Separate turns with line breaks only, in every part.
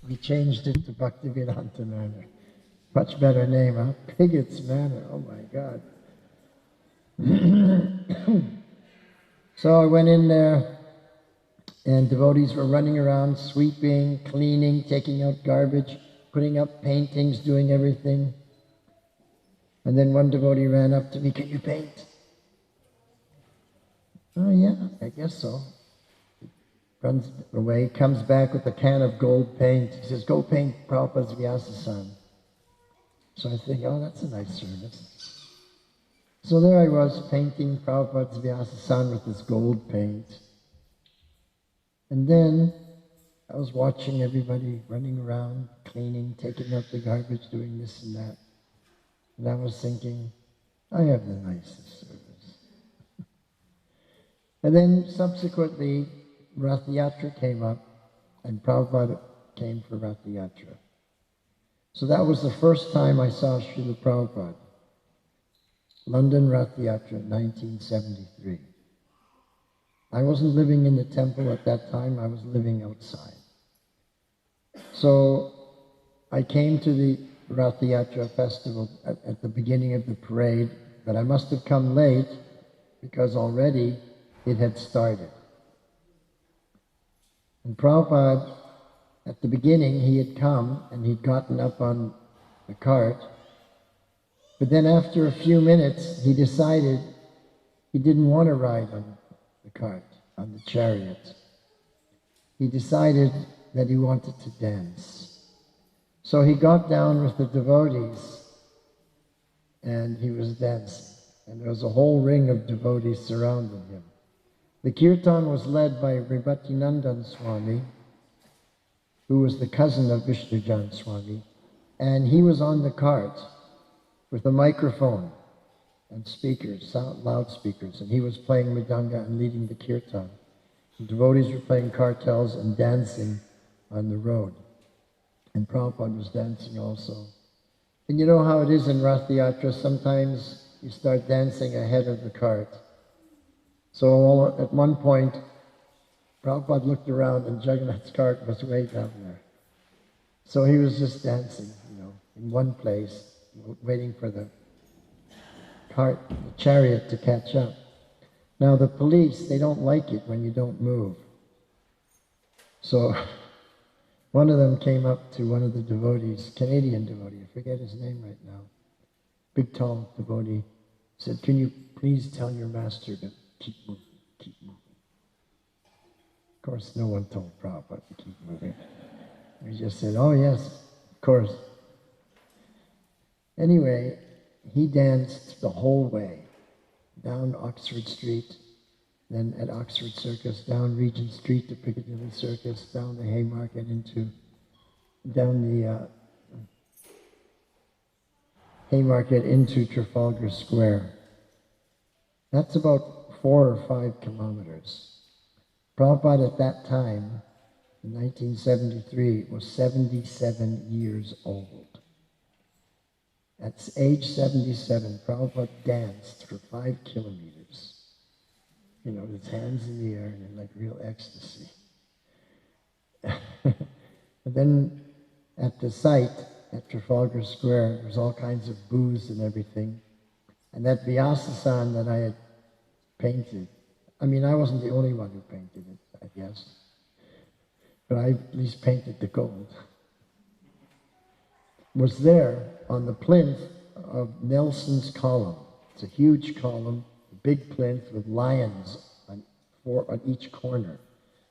We changed it to Bhaktivedanta Manor. Much better name, huh? Pigot's Manor, oh my God. So I went in there, and devotees were running around, sweeping, cleaning, taking out garbage, putting up paintings, doing everything. And then one devotee ran up to me, "Can you paint?" "Oh yeah, I guess so." Runs away, comes back with a can of gold paint. He says, "Go paint Prabhupada's Vyasa." So I think, oh, that's a nice service. So there I was, painting Prabhupada's Vyasa with this gold paint. And then I was watching everybody running around, cleaning, taking out the garbage, doing this and that. And I was thinking, I have the nicest service. And then subsequently, Rath Yatra came up, and Prabhupada came for Rath Yatra. So that was the first time I saw Srila Prabhupada. London Rath Yatra, 1973. I wasn't living in the temple at that time, I was living outside. So I came to the Rath Yatra festival at the beginning of the parade, but I must have come late because already it had started. And Prabhupada, at the beginning, he had come and he'd gotten up on the cart, but then after a few minutes, he decided he didn't want to ride on the cart, on the chariot. He decided that he wanted to dance. So he got down with the devotees and he was dancing. And there was a whole ring of devotees surrounding him. The kirtan was led by Ribhatinandan Swami, who was the cousin of Vishnujan Swami, and he was on the cart with a microphone and speakers, loudspeakers, and he was playing mridanga and leading the kirtan. The devotees were playing kartals and dancing on the road. And Prabhupada was dancing also. And you know how it is in Rath Yatra, sometimes you start dancing ahead of the cart. So at one point, Prabhupada looked around and Jagannath's cart was way down there. So he was just dancing, in one place, waiting for the cart, the chariot to catch up. Now the police, they don't like it when you don't move. So one of them came up to one of the devotees, Canadian devotee, I forget his name right now, big tall devotee, said, "Can you please tell your master to keep moving, keep moving." Of course, no one told Prabhupada to keep moving. He just said, "Oh yes, of course." Anyway, he danced the whole way, down Oxford Street, then at Oxford Circus, down Regent Street to Piccadilly Circus, down the Haymarket down the Haymarket into Trafalgar Square. That's about 4 or 5 kilometers. Prabhupada at that time, in 1973, was 77 years old. At age 77, Prabhupada danced for 5 kilometers. With his hands in the air and in like real ecstasy. And then at the site, at Trafalgar Square, there's all kinds of booths and everything. And that Vyasa that I had painted, I wasn't the only one who painted it, I guess. But I at least painted the gold. Was there on the plinth of Nelson's column. It's a huge column, a big plinth with lions on each corner.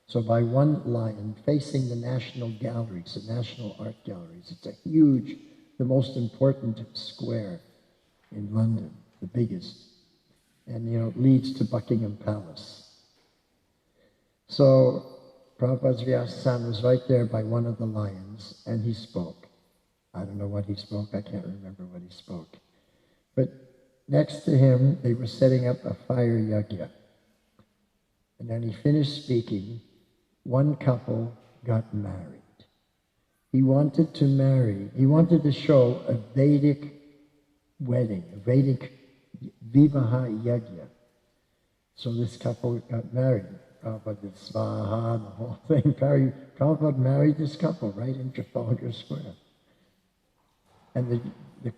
So by one lion facing the National Galleries, the National Art Galleries, it's a huge, the most important square in London, the biggest. And it leads to Buckingham Palace. So Prabhupada's Vyasa was right there by one of the lions, and he spoke. I don't know what he spoke, I can't remember what he spoke. But next to him, they were setting up a fire yajna. And then he finished speaking, one couple got married. He wanted to show a Vedic wedding, a Vedic vivaha yajna. So this couple got married. Prabhupada did Svaha, the whole thing. Prabhupada married this couple right in Trafalgar Square. And the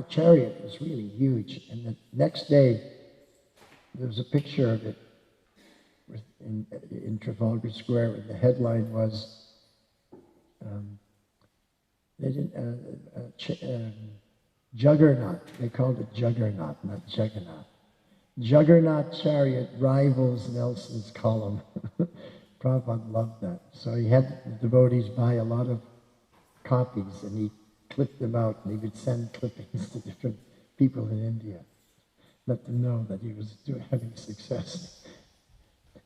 chariot was really huge. And the next day, there was a picture of it in Trafalgar Square, and the headline was, Juggernaut. They called it Juggernaut, not Juggernaut. Juggernaut chariot rivals Nelson's column. Prabhupada loved that. So he had the devotees buy a lot of copies, and he clipped them out, and he would send clippings to different people in India, let them know that he was having success.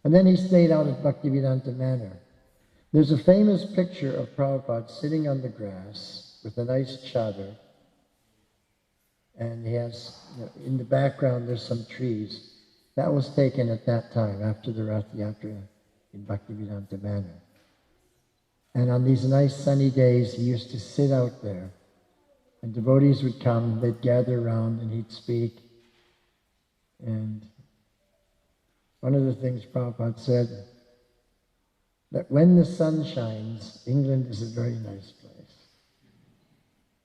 And then he stayed out at Bhaktivedanta Manor. There's a famous picture of Prabhupada sitting on the grass with a nice chadar, and he has, in the background there's some trees. That was taken at that time, after the Rath Yatra in Bhaktivedanta Manor. And on these nice sunny days, he used to sit out there, and devotees would come, they'd gather around, and he'd speak. And one of the things Prabhupada said, that when the sun shines, England is a very nice place.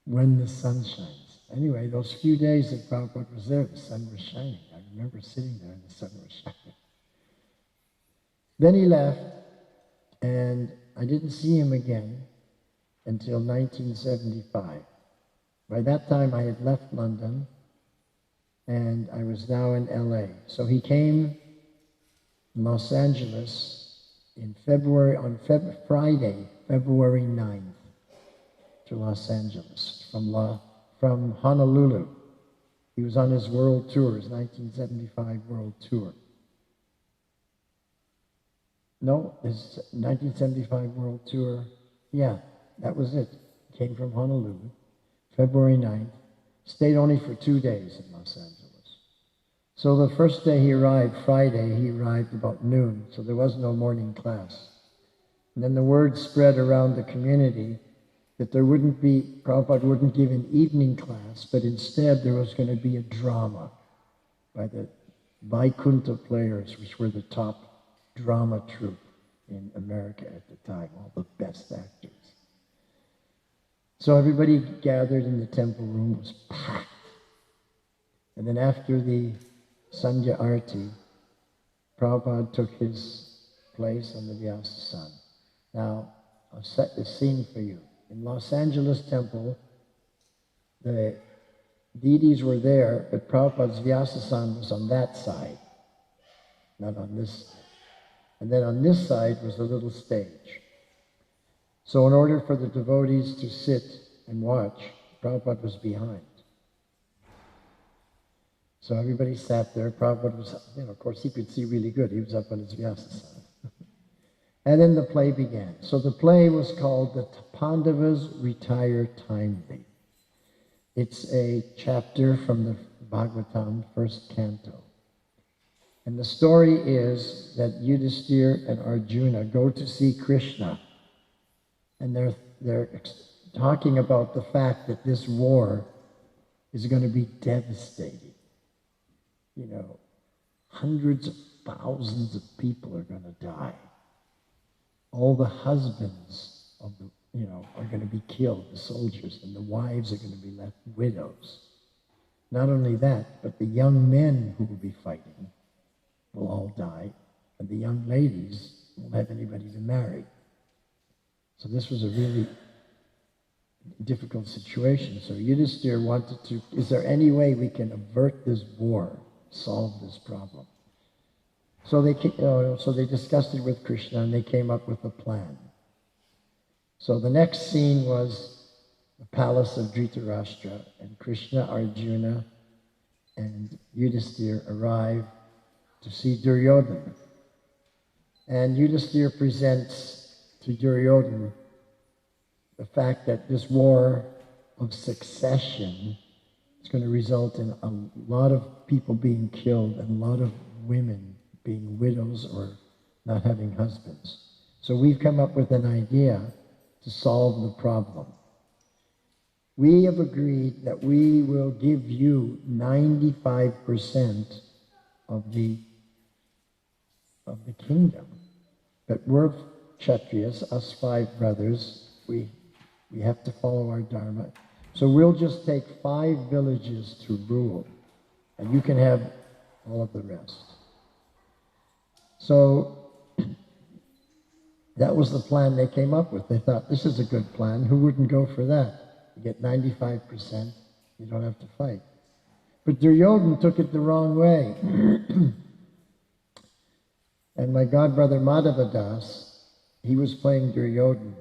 When the sun shines. Anyway, those few days that Prabhupada was there, the sun was shining. I remember sitting there and the sun was shining. Then he left, and I didn't see him again until 1975. By that time, I had left London, and I was now in LA. So he came in Los Angeles in February, on Friday, February 9th, to Los Angeles from Honolulu. He was on his world tour, his 1975 world tour. No, his 1975 world tour, yeah, that was it. He came from Honolulu, February 9th, stayed only for 2 days in Los Angeles. So the first day he arrived, Friday, he arrived about noon, so there was no morning class. And then the word spread around the community that there wouldn't be, Prabhupada wouldn't give an evening class, but instead there was going to be a drama by the Vaikuntha Players, which were the top drama troupe in America at the time, all the best actors. So everybody gathered in the temple room, it was packed. And then after the Sandhya Arti, Prabhupada took his place on the Vyasasana. Now, I'll set the scene for you. In Los Angeles temple, the deities were there, but Prabhupada's Vyasasana was on that side, not on this side. And then on this side was a little stage. So in order for the devotees to sit and watch, Prabhupada was behind. So everybody sat there. Prabhupada was, of course he could see really good. He was up on his Vyasasana. And then the play began. So the play was called The Pandavas Retire Timely. It's a chapter from the Bhagavatam, first canto. And the story is that Yudhisthira and Arjuna go to see Krishna. And they're talking about the fact that this war is going to be devastating. Hundreds of thousands of people are going to die. All the husbands of are going to be killed, the soldiers, and the wives are going to be left widows. Not only that, but the young men who will be fighting will all die, and the young ladies won't have anybody to marry. So this was a really difficult situation. So Yudhisthira wanted to, is there any way we can avert this war, solve this problem? So they discussed it with Krishna, and they came up with a plan. So the next scene was the palace of Dhritarashtra, and Krishna, Arjuna, and Yudhisthira arrive to see Duryodhana. And Yudhisthira presents to Duryodhana the fact that this war of succession is going to result in a lot of people being killed and a lot of women being widows or not having husbands. So we've come up with an idea to solve the problem. We have agreed that we will give you 95% of the kingdom. But we're Kshatriyas, us 5 brothers. We have to follow our dharma. So we'll just take 5 villages to rule, and you can have all of the rest. So that was the plan they came up with. They thought, this is a good plan. Who wouldn't go for that? You get 95%, you don't have to fight. But Duryodhana took it the wrong way. And my godbrother Madhavadas, he was playing Duryodhana.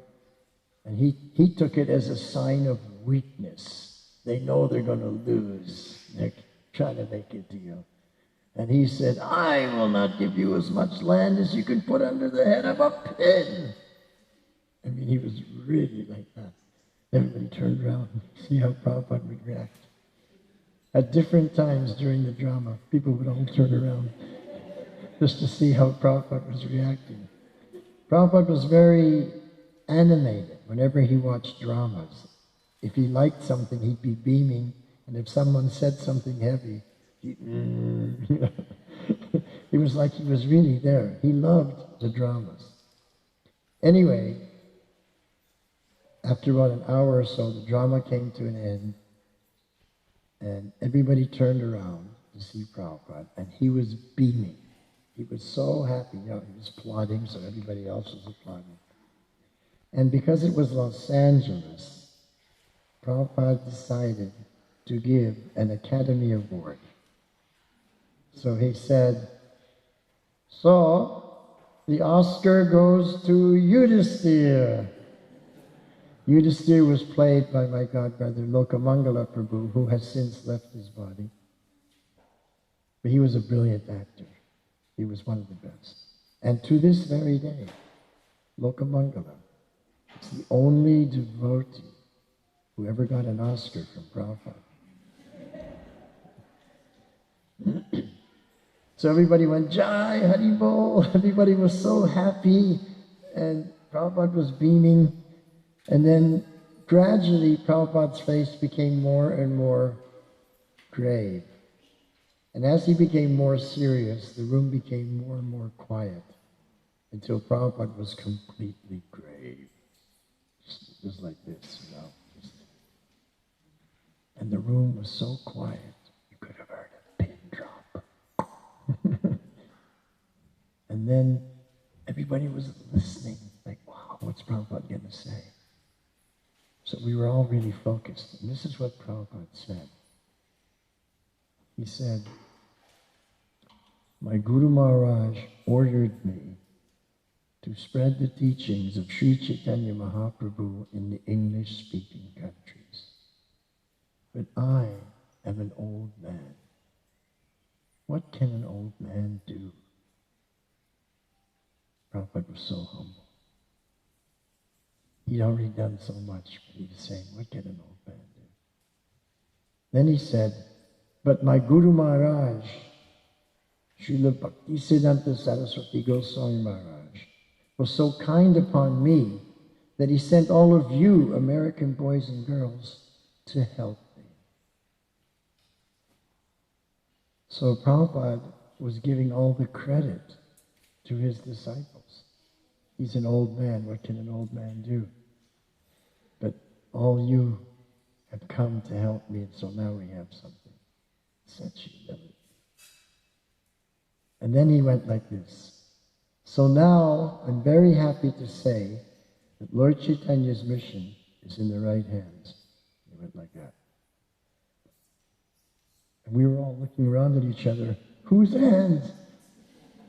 And he took it as a sign of weakness. They know they're going to lose. They're trying to make a deal. And he said, I will not give you as much land as you can put under the head of a pin. I mean, he was really like that. Everybody turned around and see how Prabhupada would react. At different times during the drama, people would all turn around just to see how Prabhupada was reacting. Prabhupada was very animated whenever he watched dramas. If he liked something, he'd be beaming, and if someone said something heavy, he was like he was really there. He loved the dramas. Anyway, after about an hour or so, the drama came to an end, and everybody turned around to see Prabhupada, and he was beaming. He was so happy. You know, he was applauding, so everybody else was applauding. And because it was Los Angeles, Prabhupada decided to give an Academy Award. So he said, so the Oscar goes to Yudhisthira. Yudhisthira was played by my godbrother Lokamangala Prabhu, who has since left his body. But he was a brilliant actor. He was one of the best. And to this very day, Lokamangala is the only devotee who ever got an Oscar from Prabhupada. So everybody went, Jai, Haribol. Everybody was so happy, and Prabhupada was beaming. And then gradually Prabhupada's face became more and more grave. And as he became more serious, the room became more and more quiet until Prabhupada was completely grave. Just like this, you know. And the room was so quiet, you could have heard a pin drop. And then everybody was listening, like, wow, what's Prabhupada going to say? So we were all really focused. And this is what Prabhupada said. He said, my Guru Maharaj ordered me to spread the teachings of Sri Chaitanya Mahaprabhu in the English-speaking countries. But I am an old man. What can an old man do? Prabhupada was so humble. He'd already done so much, but he was saying, what can an old man do? Then he said, but my Guru Maharaj, Srila Bhaktisiddhanta Saraswati Goswami Maharaj, was so kind upon me that he sent all of you, American boys and girls, to help me. So Prabhupada was giving all the credit to his disciples. He's an old man. What can an old man do? But all you have come to help me, and so now we have something. Such humility. And then he went like this. So now I'm very happy to say that Lord Chaitanya's mission is in the right hands. He went like that. And we were all looking around at each other. Whose hands?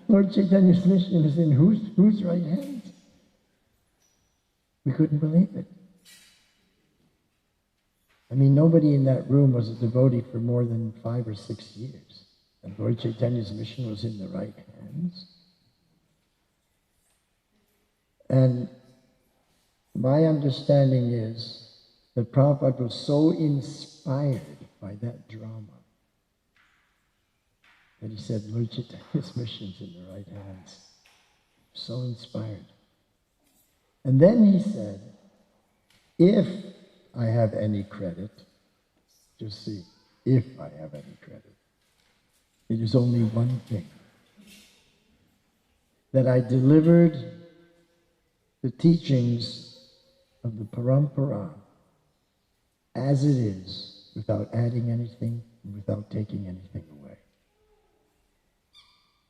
Lord Chaitanya's mission is in whose right hands? We couldn't believe it. I mean, nobody in that room was a devotee for more than 5 or 6 years. And Lord Chaitanya's mission was in the right hands. And my understanding is that Prabhupada was so inspired by that drama that he said, Lord Chaitanya's mission's in the right hands. So inspired. And then he said, if I have any credit, just see, if I have any credit, it is only one thing, that I delivered the teachings of the Parampara as it is, without adding anything, and without taking anything away.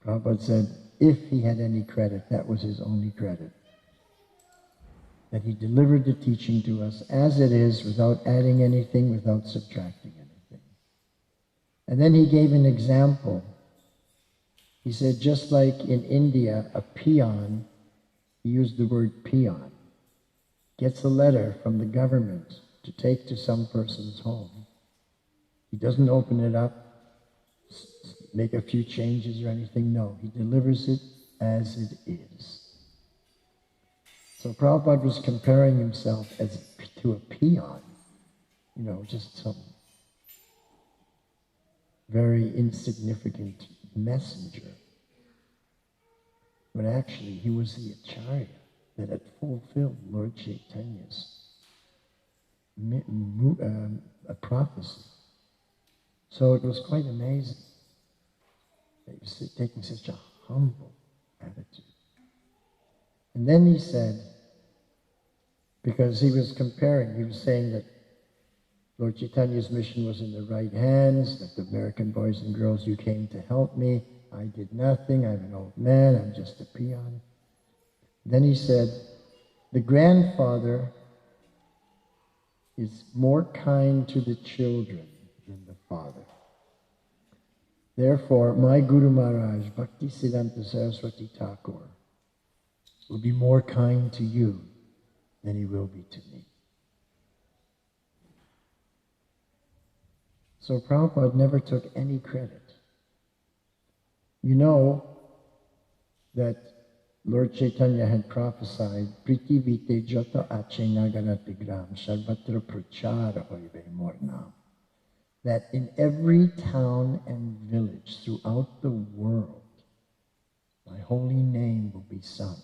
Prabhupada said, if he had any credit, that was his only credit. That he delivered the teaching to us as it is, without adding anything, without subtracting anything. And then he gave an example. He said, just like in India, a peon, he used the word peon, gets a letter from the government to take to some person's home. He doesn't open it up, make a few changes or anything. No, he delivers it as it is. So Prabhupada was comparing himself to a peon, just some very insignificant messenger. But actually, he was the Acharya that had fulfilled Lord Chaitanya's a prophecy. So it was quite amazing that he was taking such a humble attitude. And then he said, because he was saying that Lord Chaitanya's mission was in the right hands, that the American boys and girls, you came to help me, I did nothing, I'm an old man, I'm just a peon. Then he said, the grandfather is more kind to the children than the father. Therefore, my Guru Maharaj, Bhaktisiddhanta Saraswati Thakur, will be more kind to you than he will be to me. So Prabhupada never took any credit. You know that Lord Chaitanya had prophesied, Prithivite jata ache nagaratigram sarvatra prachara hoive mornam, that in every town and village throughout the world, my holy name will be sung.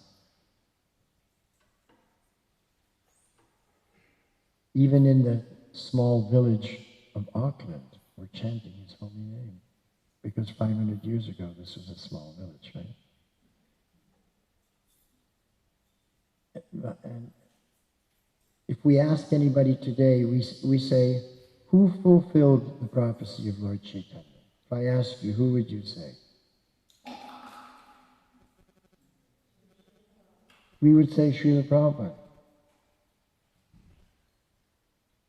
Even in the small village of Auckland, we're chanting his holy name. Because 500 years ago, this was a small village, right? And if we ask anybody today, we say, who fulfilled the prophecy of Lord Chaitanya? If I ask you, who would you say? We would say Srila Prabhupada.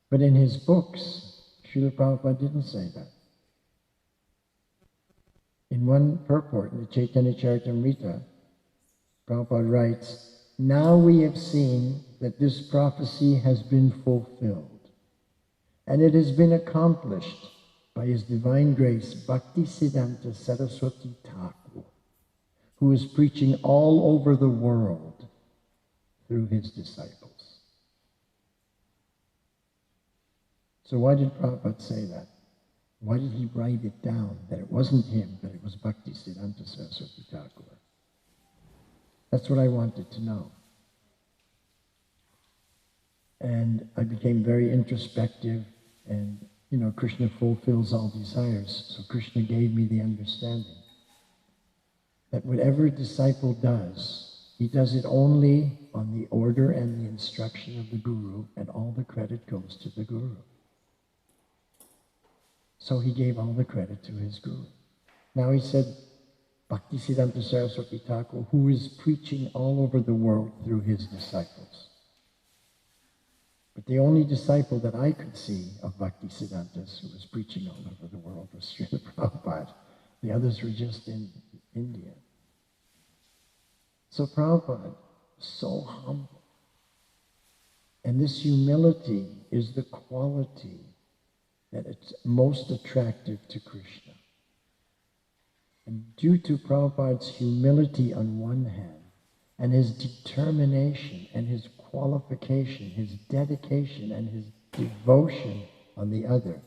But in his books, Srila Prabhupada didn't say that. In one purport, in the Chaitanya Charitamrita, Prabhupada writes, now we have seen that this prophecy has been fulfilled, and it has been accomplished by His Divine Grace, Bhaktisiddhanta Saraswati Thakur, who is preaching all over the world through his disciples. So why did Prabhupada say that? Why did he write it down, that it wasn't him, that it was Bhaktisiddhanta Saraswati Thakur? That's what I wanted to know. And I became very introspective, and Krishna fulfills all desires. So Krishna gave me the understanding that whatever a disciple does, he does it only on the order and the instruction of the Guru, and all the credit goes to the Guru. So he gave all the credit to his Guru. Now he said, Bhaktisiddhanta Saraswati Thakur, who is preaching all over the world through his disciples. But the only disciple that I could see of Bhaktisiddhanta's who was preaching all over the world was Srila Prabhupada. The others were just in India. So Prabhupada, so humble. And this humility is the quality that it's most attractive to Krishna. And due to Prabhupada's humility on one hand, and his determination and his qualification, his dedication and his devotion on the other,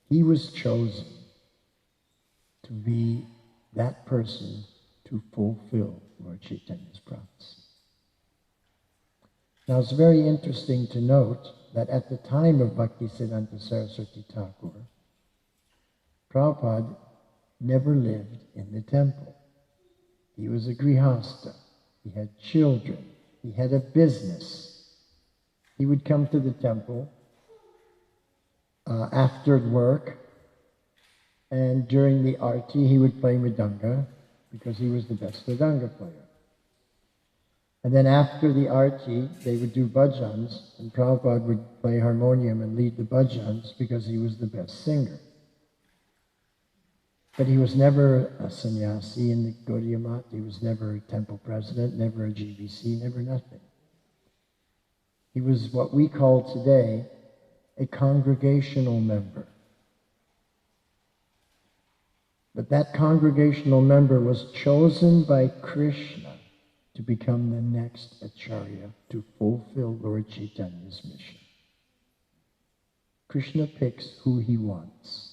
he was chosen to be that person to fulfill Lord Chaitanya's prophecy. Now it's very interesting to note that at the time of Bhaktisiddhanta Saraswati Thakur, Prabhupada never lived in the temple. He was a grihasta. He had children. He had a business. He would come to the temple after work, and during the arti he would play mridanga because he was the best mridanga player. And then after the arti, they would do bhajans, and Prabhupada would play harmonium and lead the bhajans because he was the best singer. But he was never a sannyasi in the Gaudiya Math. He was never a temple president, never a GBC, never nothing. He was what we call today a congregational member. But that congregational member was chosen by Krishna to become the next acharya to fulfill Lord Chaitanya's mission. Krishna picks who he wants.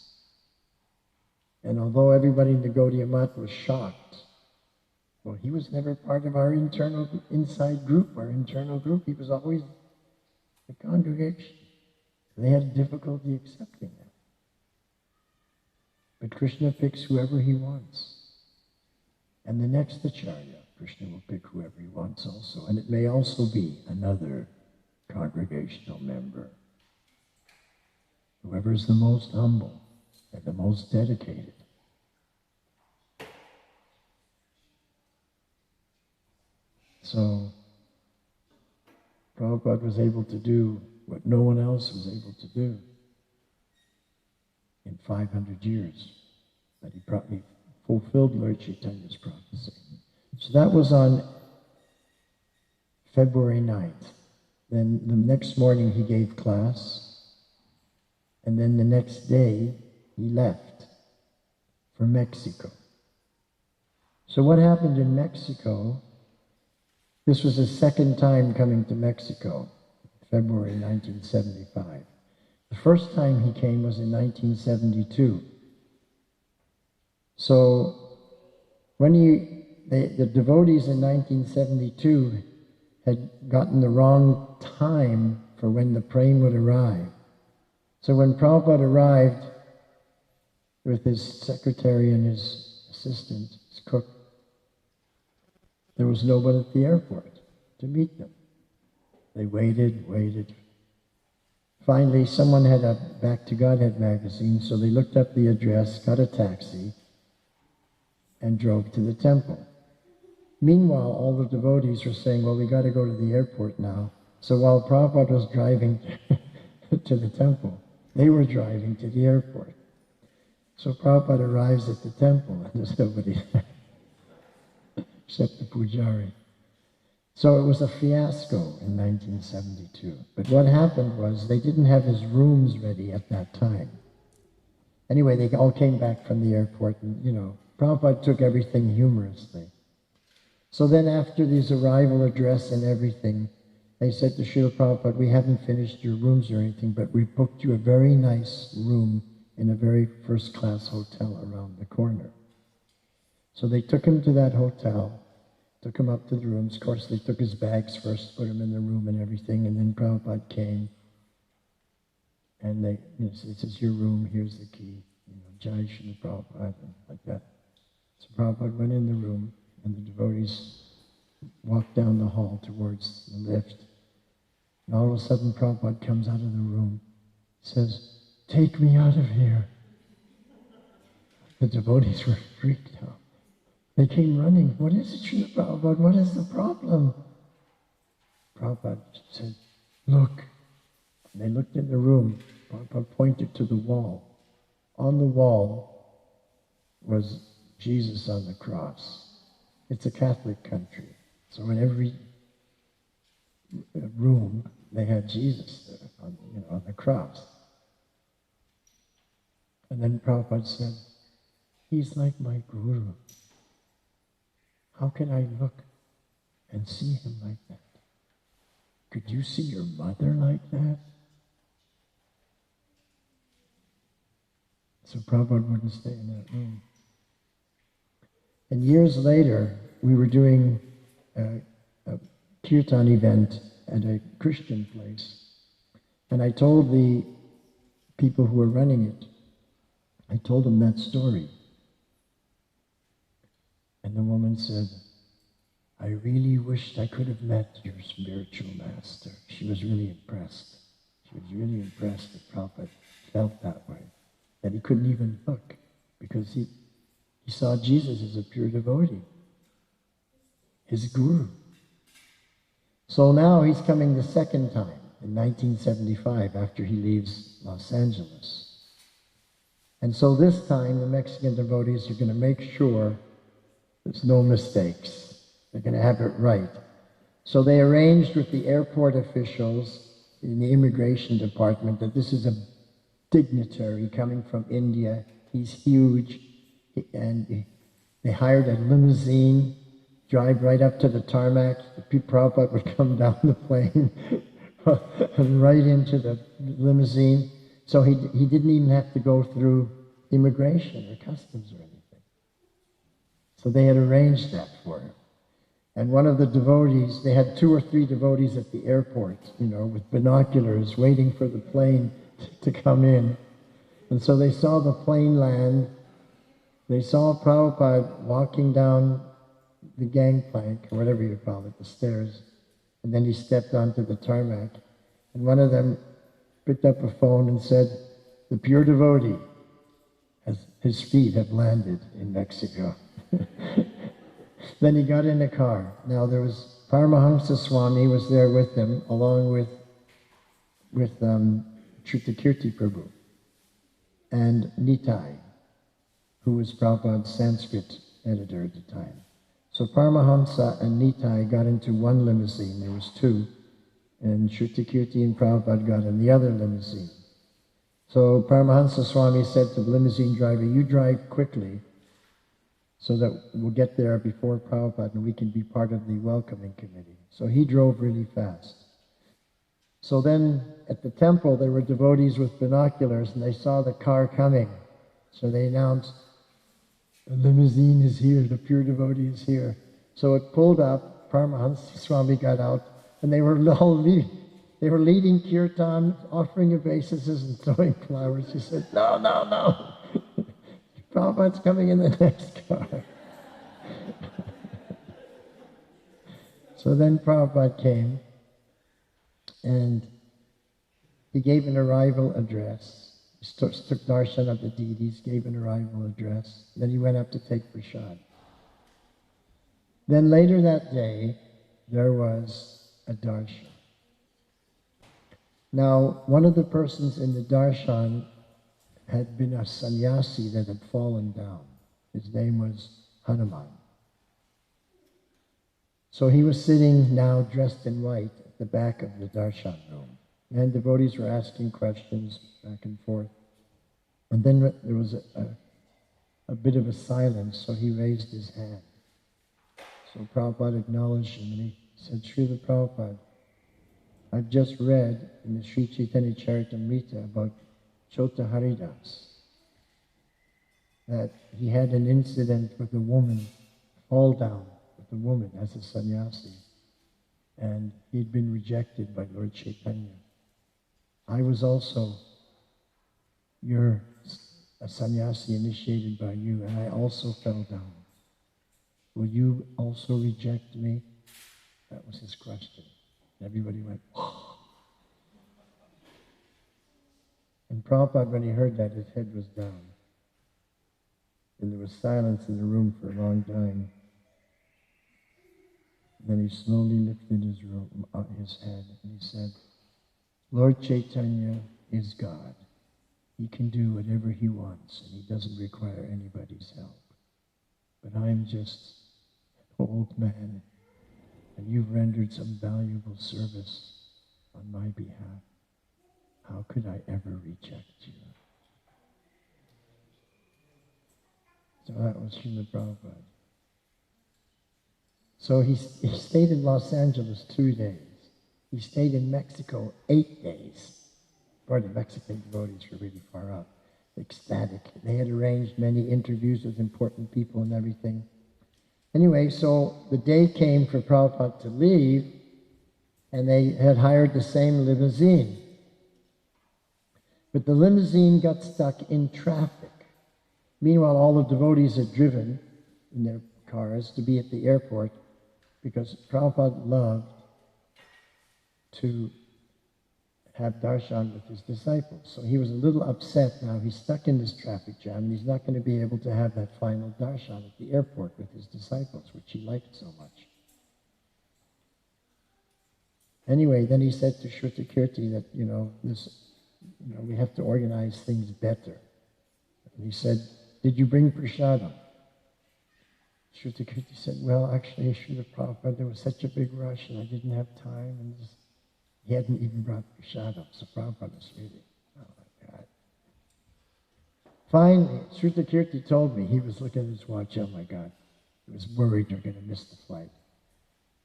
And although everybody in the Gaudiya Math was shocked, well, he was never part of our inside group, our internal group. He was always the congregation. They had difficulty accepting that. But Krishna picks whoever he wants. And the next acharya, Krishna will pick whoever he wants also. And it may also be another congregational member. Whoever is the most humble and the most dedicated. So, Prabhupada was able to do what no one else was able to do in 500 years. That he fulfilled Lord Chaitanya's prophecy. So that was on February 9th. Then the next morning he gave class, and then the next day he left for Mexico. So what happened in Mexico, this was his second time coming to Mexico, February 1975. The first time he came was in 1972. So when the devotees in 1972 had gotten the wrong time for when the train would arrive. So when Prabhupada arrived with his secretary and his assistant, his cook, there was nobody at the airport to meet them. They waited. Finally, someone had a Back to Godhead magazine, so they looked up the address, got a taxi, and drove to the temple. Meanwhile, all the devotees were saying, well, we got to go to the airport now. So while Prabhupada was driving to the temple, they were driving to the airport. So Prabhupada arrives at the temple, and there's nobody there except the pujari. So it was a fiasco in 1972. But what happened was they didn't have his rooms ready at that time. Anyway, they all came back from the airport, and, Prabhupada took everything humorously. So then after his arrival address and everything, they said to Srila Prabhupada, we haven't finished your rooms or anything, but we booked you a very nice room in a very first-class hotel around the corner. So they took him to that hotel, took him up to the rooms. Of course, they took his bags first, put him in the room and everything, and then Prabhupada came, and they said, this is your room, here's the key, Jai Srila Prabhupada, and like that. So Prabhupada went in the room, and the devotees walked down the hall towards the lift. And all of a sudden, Prabhupada comes out of the room, says, take me out of here. The devotees were freaked out. They came running. What is it, Srila Prabhupada? What is the problem? Prabhupada said, look. And they looked in the room. Prabhupada pointed to the wall. On the wall was Jesus on the cross. It's a Catholic country. So in every room, they had Jesus there on the cross. And then Prabhupada said, he's like my guru. How can I look and see him like that? Could you see your mother like that? So Prabhupada wouldn't stay in that room. And years later, we were doing a kirtan event at a Christian place. And I told the people who were running it, I told them that story. And the woman said, I really wished I could have met your spiritual master. She was really impressed. She was really impressed that Prabhupada felt that way, that he couldn't even look because he saw Jesus as a pure devotee, his guru. So now he's coming the second time, in 1975, after he leaves Los Angeles. And so this time, the Mexican devotees are going to make sure there's no mistakes. They're going to have it right. So they arranged with the airport officials in the immigration department that this is a dignitary coming from India. He's huge. And they hired a limousine, drive right up to the tarmac. The Prabhupada would come down the plane and right into the limousine. So he didn't even have to go through immigration or customs or anything. So they had arranged that for him. And one of the devotees, they had 2 or 3 devotees at the airport, with binoculars waiting for the plane to come in. And so they saw the plane land. They saw Prabhupada walking down the gangplank, or whatever you call it, the stairs. And then he stepped onto the tarmac. And one of them picked up a phone and said, the pure devotee, his feet have landed in Mexico. Then he got in a car. Now there was Paramahansa Swami was there with him, along with Chuttakirti Prabhu and Nitai, who was Prabhupada's Sanskrit editor at the time. So Paramahansa and Nitai got into one limousine. There was 2, and Chuttakirti and Prabhupada got in the other limousine. So Paramahansa Swami said to the limousine driver, you drive quickly so that we'll get there before Prabhupada and we can be part of the welcoming committee. So he drove really fast. So then at the temple there were devotees with binoculars and they saw the car coming. So they announced, the limousine is here, the pure devotee is here. So it pulled up, Paramahansa Swami got out, and they were all leading kirtan, offering obeisances and throwing flowers. He said, no. Prabhupada's coming in the next car. So then Prabhupada came, and he gave an arrival address. He took darshan of the deities, gave an arrival address. Then he went up to take prasad. Then later that day, there was a darshan. Now, one of the persons in the darshan had been a sannyasi that had fallen down. His name was Hanuman. So he was sitting now dressed in white at the back of the darshan room. And devotees were asking questions back and forth. And then there was a bit of a silence, so he raised his hand. So Prabhupada acknowledged him and he said, Srila Prabhupada, I've just read in the Sri Chaitanya Charitamrita about Chota Haridas, that he had an incident with a woman, fall down with a woman as a sannyasi, and he'd been rejected by Lord Chaitanya. I was also a sannyasi initiated by you, and I also fell down. Will you also reject me? That was his question. Everybody went, whoa. And Prabhupada, when he heard that, his head was down. And there was silence in the room for a long time. Then he slowly lifted his head and he said, Lord Chaitanya is God. He can do whatever he wants and he doesn't require anybody's help. But I'm just an old man and you've rendered some valuable service on my behalf. How could I ever reject you? So that was Srila Prabhupada. So he stayed in Los Angeles 2 days. He stayed in Mexico 8 days. Boy, the Mexican devotees were really far out, ecstatic. They had arranged many interviews with important people and everything. Anyway, so the day came for Prabhupada to leave, and they had hired the same limousine. But the limousine got stuck in traffic. Meanwhile, all the devotees had driven in their cars to be at the airport. because Prabhupada loved to have darshan with his disciples. So he was a little upset now. He's stuck in this traffic jam, and he's not going to be able to have that final darshan at the airport with his disciples, which he liked so much. Anyway, then he said to Shrutakirti that, we have to organize things better. And he said, did you bring prasadam? Shrutakirti said, well, actually, Srila Prabhupada, there was such a big rush and I didn't have time, and he hadn't even brought prasadam. So Prabhupada was really, oh my God. Finally, Shrutakirti told me, he was looking at his watch, oh my God, he was worried they're going to miss the flight.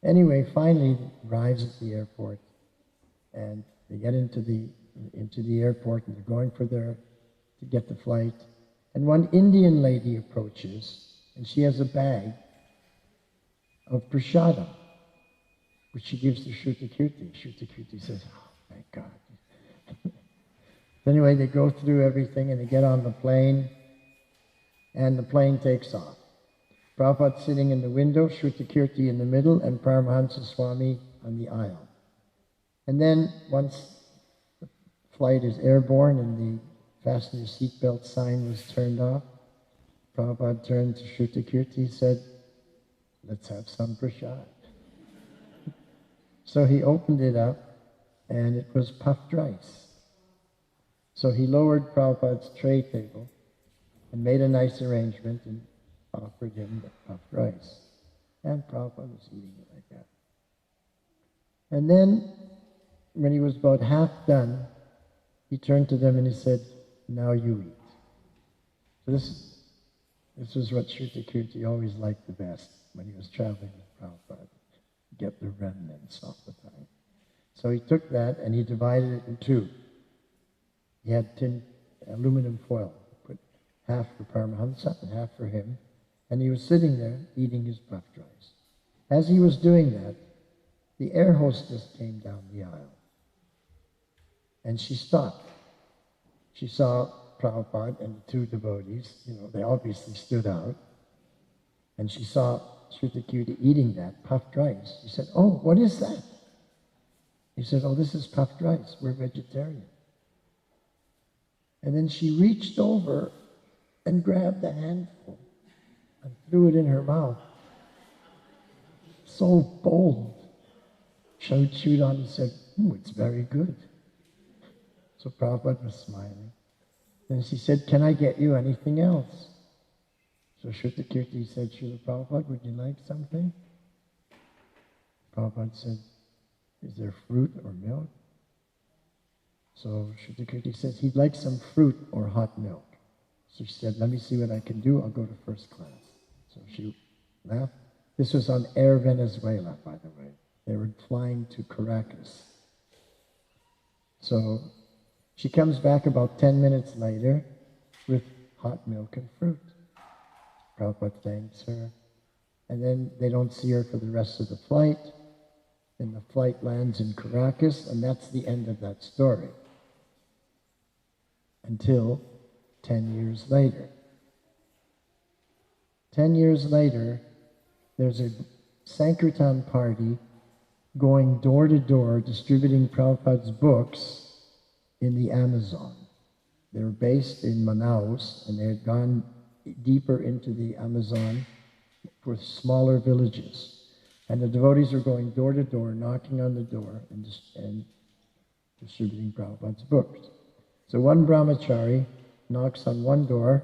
Anyway, finally, he arrives at the airport, and they get into the airport, and they're going to get the flight. And one Indian lady approaches, and she has a bag of prasadam, which she gives to Shrutakirti. Shrutakirti says, oh, thank God. Anyway, they go through everything, and they get on the plane, and the plane takes off. Prabhupada sitting in the window, Shrutakirti in the middle, and Paramahansa Swami on the aisle. And then, once the flight is airborne and the fasten your seatbelt sign was turned off, Prabhupada turned to Shrutakirti and said, let's have some prasad. So he opened it up, and it was puffed rice. So he lowered Prabhupada's tray table and made a nice arrangement and offered him the puffed rice. And Prabhupada was eating it like that. And then, when he was about half done, he turned to them and he said, now you eat. So this was what Shrutakirti always liked the best when he was traveling with Prabhupada. Get the remnants all the time. So he took that and he divided it in two. He had aluminum foil. Put half for Paramahansa and half for him. And he was sitting there eating his puffed rice. As he was doing that, the air hostess came down the aisle. And she stopped. She saw Prabhupada and the two devotees. They obviously stood out. And she saw Shrutakirti eating that puffed rice. She said, oh, what is that? He said, oh, this is puffed rice. We're vegetarian. And then she reached over and grabbed a handful and threw it in her mouth. So bold. Chewed on and said, it's very good. So Prabhupada was smiling. Then she said, can I get you anything else? So Shrutakirti said, Srila Prabhupada, would you like something? Prabhupada said, is there fruit or milk? So Shrutakirti says, he'd like some fruit or hot milk. So she said, let me see what I can do. I'll go to first class. So she left. This was on Air Venezuela, by the way. They were flying to Caracas. So she comes back about 10 minutes later with hot milk and fruit. Prabhupada thanks her. And then they don't see her for the rest of the flight. Then the flight lands in Caracas, and that's the end of that story. Until 10 years later. 10 years later, there's a Sankirtan party going door to door distributing Prabhupada's books in the Amazon. They were based in Manaus, and they had gone deeper into the Amazon for smaller villages. And the devotees were going door to door, knocking on the door and distributing Prabhupada's books. So one brahmachari knocks on one door,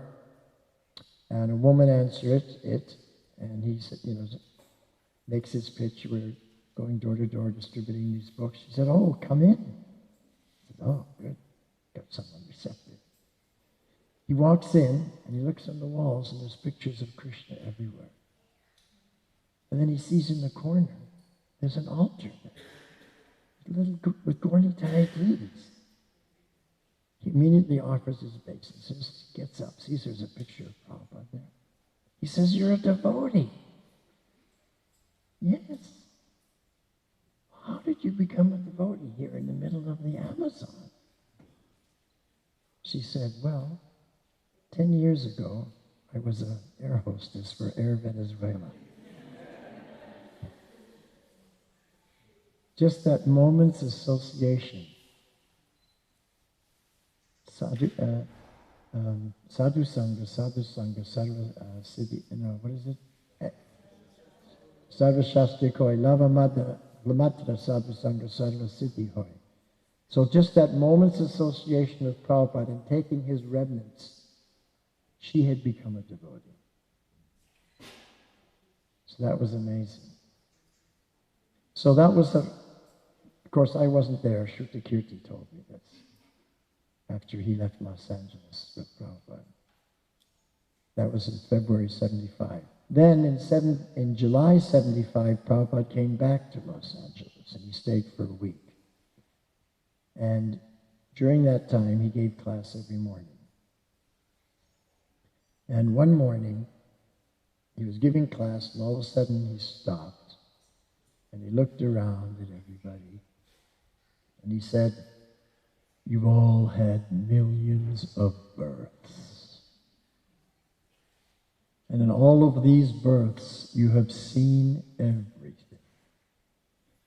and a woman answers it, and he said, makes his pitch. We're going door to door distributing these books. She said, oh, come in. He said, oh, good. Got someone receptive. He walks in, and he looks on the walls, and there's pictures of Krishna everywhere. And then he sees in the corner, there's an altar there, with Gauri deities. He immediately offers his obeisance, gets up, sees there's a picture of Prabhupada there. He says, you're a devotee. Yes. How did you become a devotee here in the middle of the Amazon? She said, well, 10 years ago, I was an air hostess for Air Venezuela. just that moment's association. Sadhu Sangha, Sarva Siddhi, what is it? Sarva Shastri Koi, Lava Matra Sadhu Sangha, Sarva Siddhi Hoi. So just that moment's association with Prabhupada and taking his remnants, she had become a devotee. So that was amazing. So that was, of course I wasn't there, Shruta Kirti told me this, after he left Los Angeles with Prabhupada. That was in February 75. Then in July 75, Prabhupada came back to Los Angeles and he stayed for a week. And during that time, he gave class every morning. And one morning, he was giving class, and all of a sudden he stopped, and he looked around at everybody, and he said, "You've all had millions of births. And in all of these births, you have seen everything.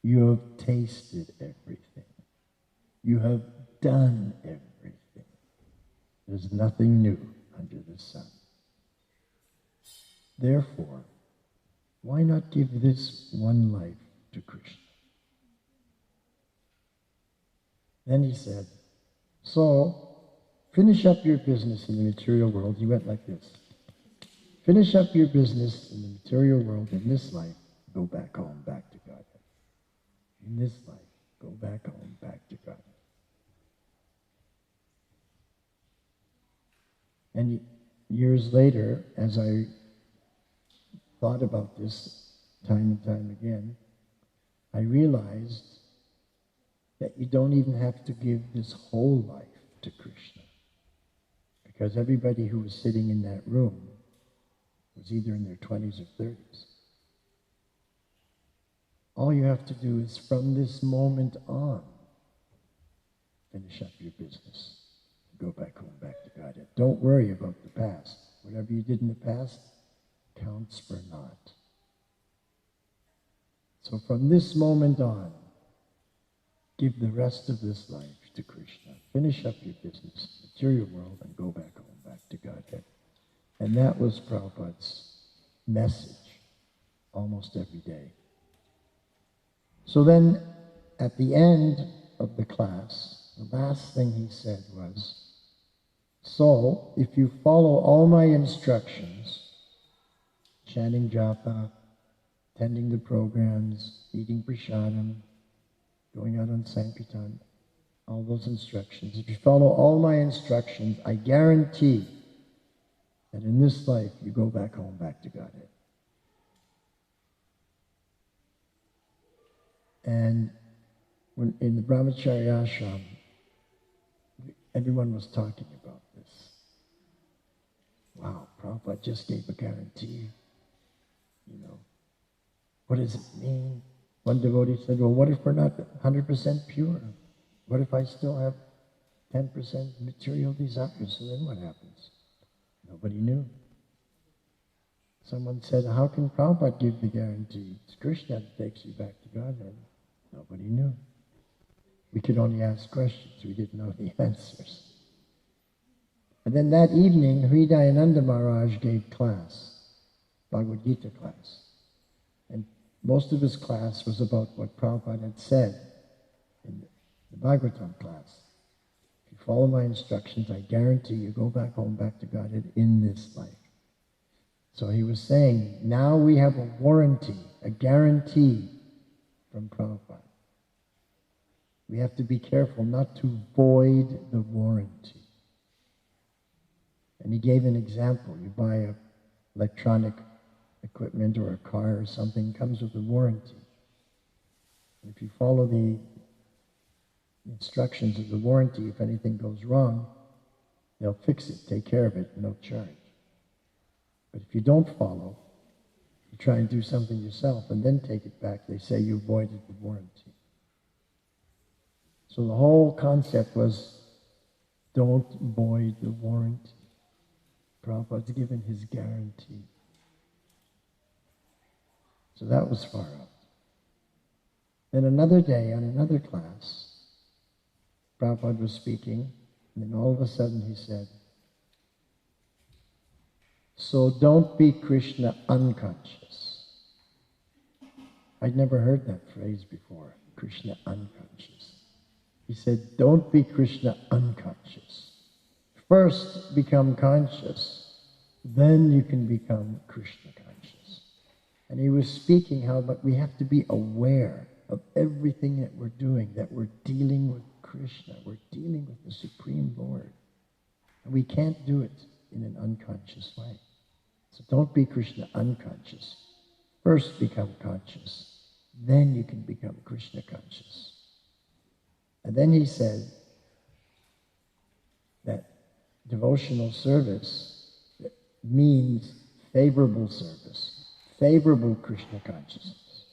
You have tasted everything. You have done everything. There's nothing new under the sun. Therefore, why not give this one life to Krishna?" Then he said, "So, finish up your business in the material world." He went like this. "Finish up your business in the material world in this life, go back home, back to Godhead. In this life, go back home, back to Godhead." And years later, as I thought about this time and time again, I realized that you don't even have to give this whole life to Krishna. Because everybody who was sitting in that room was either in their 20s or 30s. All you have to do is from this moment on, finish up your business. Go back home, back to Godhead. Don't worry about the past. Whatever you did in the past counts for naught. So from this moment on, give the rest of this life to Krishna. Finish up your business, material world, and go back home, back to Godhead. And that was Prabhupada's message almost every day. So then, at the end of the class, the last thing he said was, "So, if you follow all my instructions, chanting japa, attending the programs, eating prasadam, going out on Sankirtan, all those instructions, if you follow all my instructions, I guarantee that in this life you go back home, back to Godhead." And when in the Brahmacharya ashram, everyone was talking about this. Wow, Prabhupada just gave a guarantee. What does it mean? One devotee said, "Well, what if we're not 100% pure? What if I still have 10% material desires? So then what happens?" Nobody knew. Someone said, "How can Prabhupada give the guarantee? It's Krishna that takes you back to Godhead." Nobody knew. We could only ask questions. We didn't know the answers. And then that evening, Hridayananda Maharaj gave class, Bhagavad Gita class. And most of his class was about what Prabhupada had said in the Bhagavatam class. If you follow my instructions, I guarantee you go back home, back to Godhead in this life. So he was saying, now we have a warranty, a guarantee from Prabhupada. We have to be careful not to void the warranty. And he gave an example. You buy an electronic equipment or a car or something, it comes with a warranty. And if you follow the instructions of the warranty, if anything goes wrong, they'll fix it, take care of it, no charge. But if you don't follow, you try and do something yourself and then take it back, they say you voided the warranty. So the whole concept was, don't void the warranty. Prabhupada's given his guarantee. So that was far out. Then another day, on another class, Prabhupada was speaking, and then all of a sudden he said, "So don't be Krishna unconscious." I'd never heard that phrase before, Krishna unconscious. He said, don't be Krishna unconscious. First become conscious, then you can become Krishna conscious. And he was speaking how but we have to be aware of everything that we're doing, that we're dealing with Krishna, we're dealing with the Supreme Lord. And we can't do it in an unconscious way. So don't be Krishna unconscious. First become conscious, then you can become Krishna conscious. And then he said that devotional service means favorable service, favorable Krishna consciousness.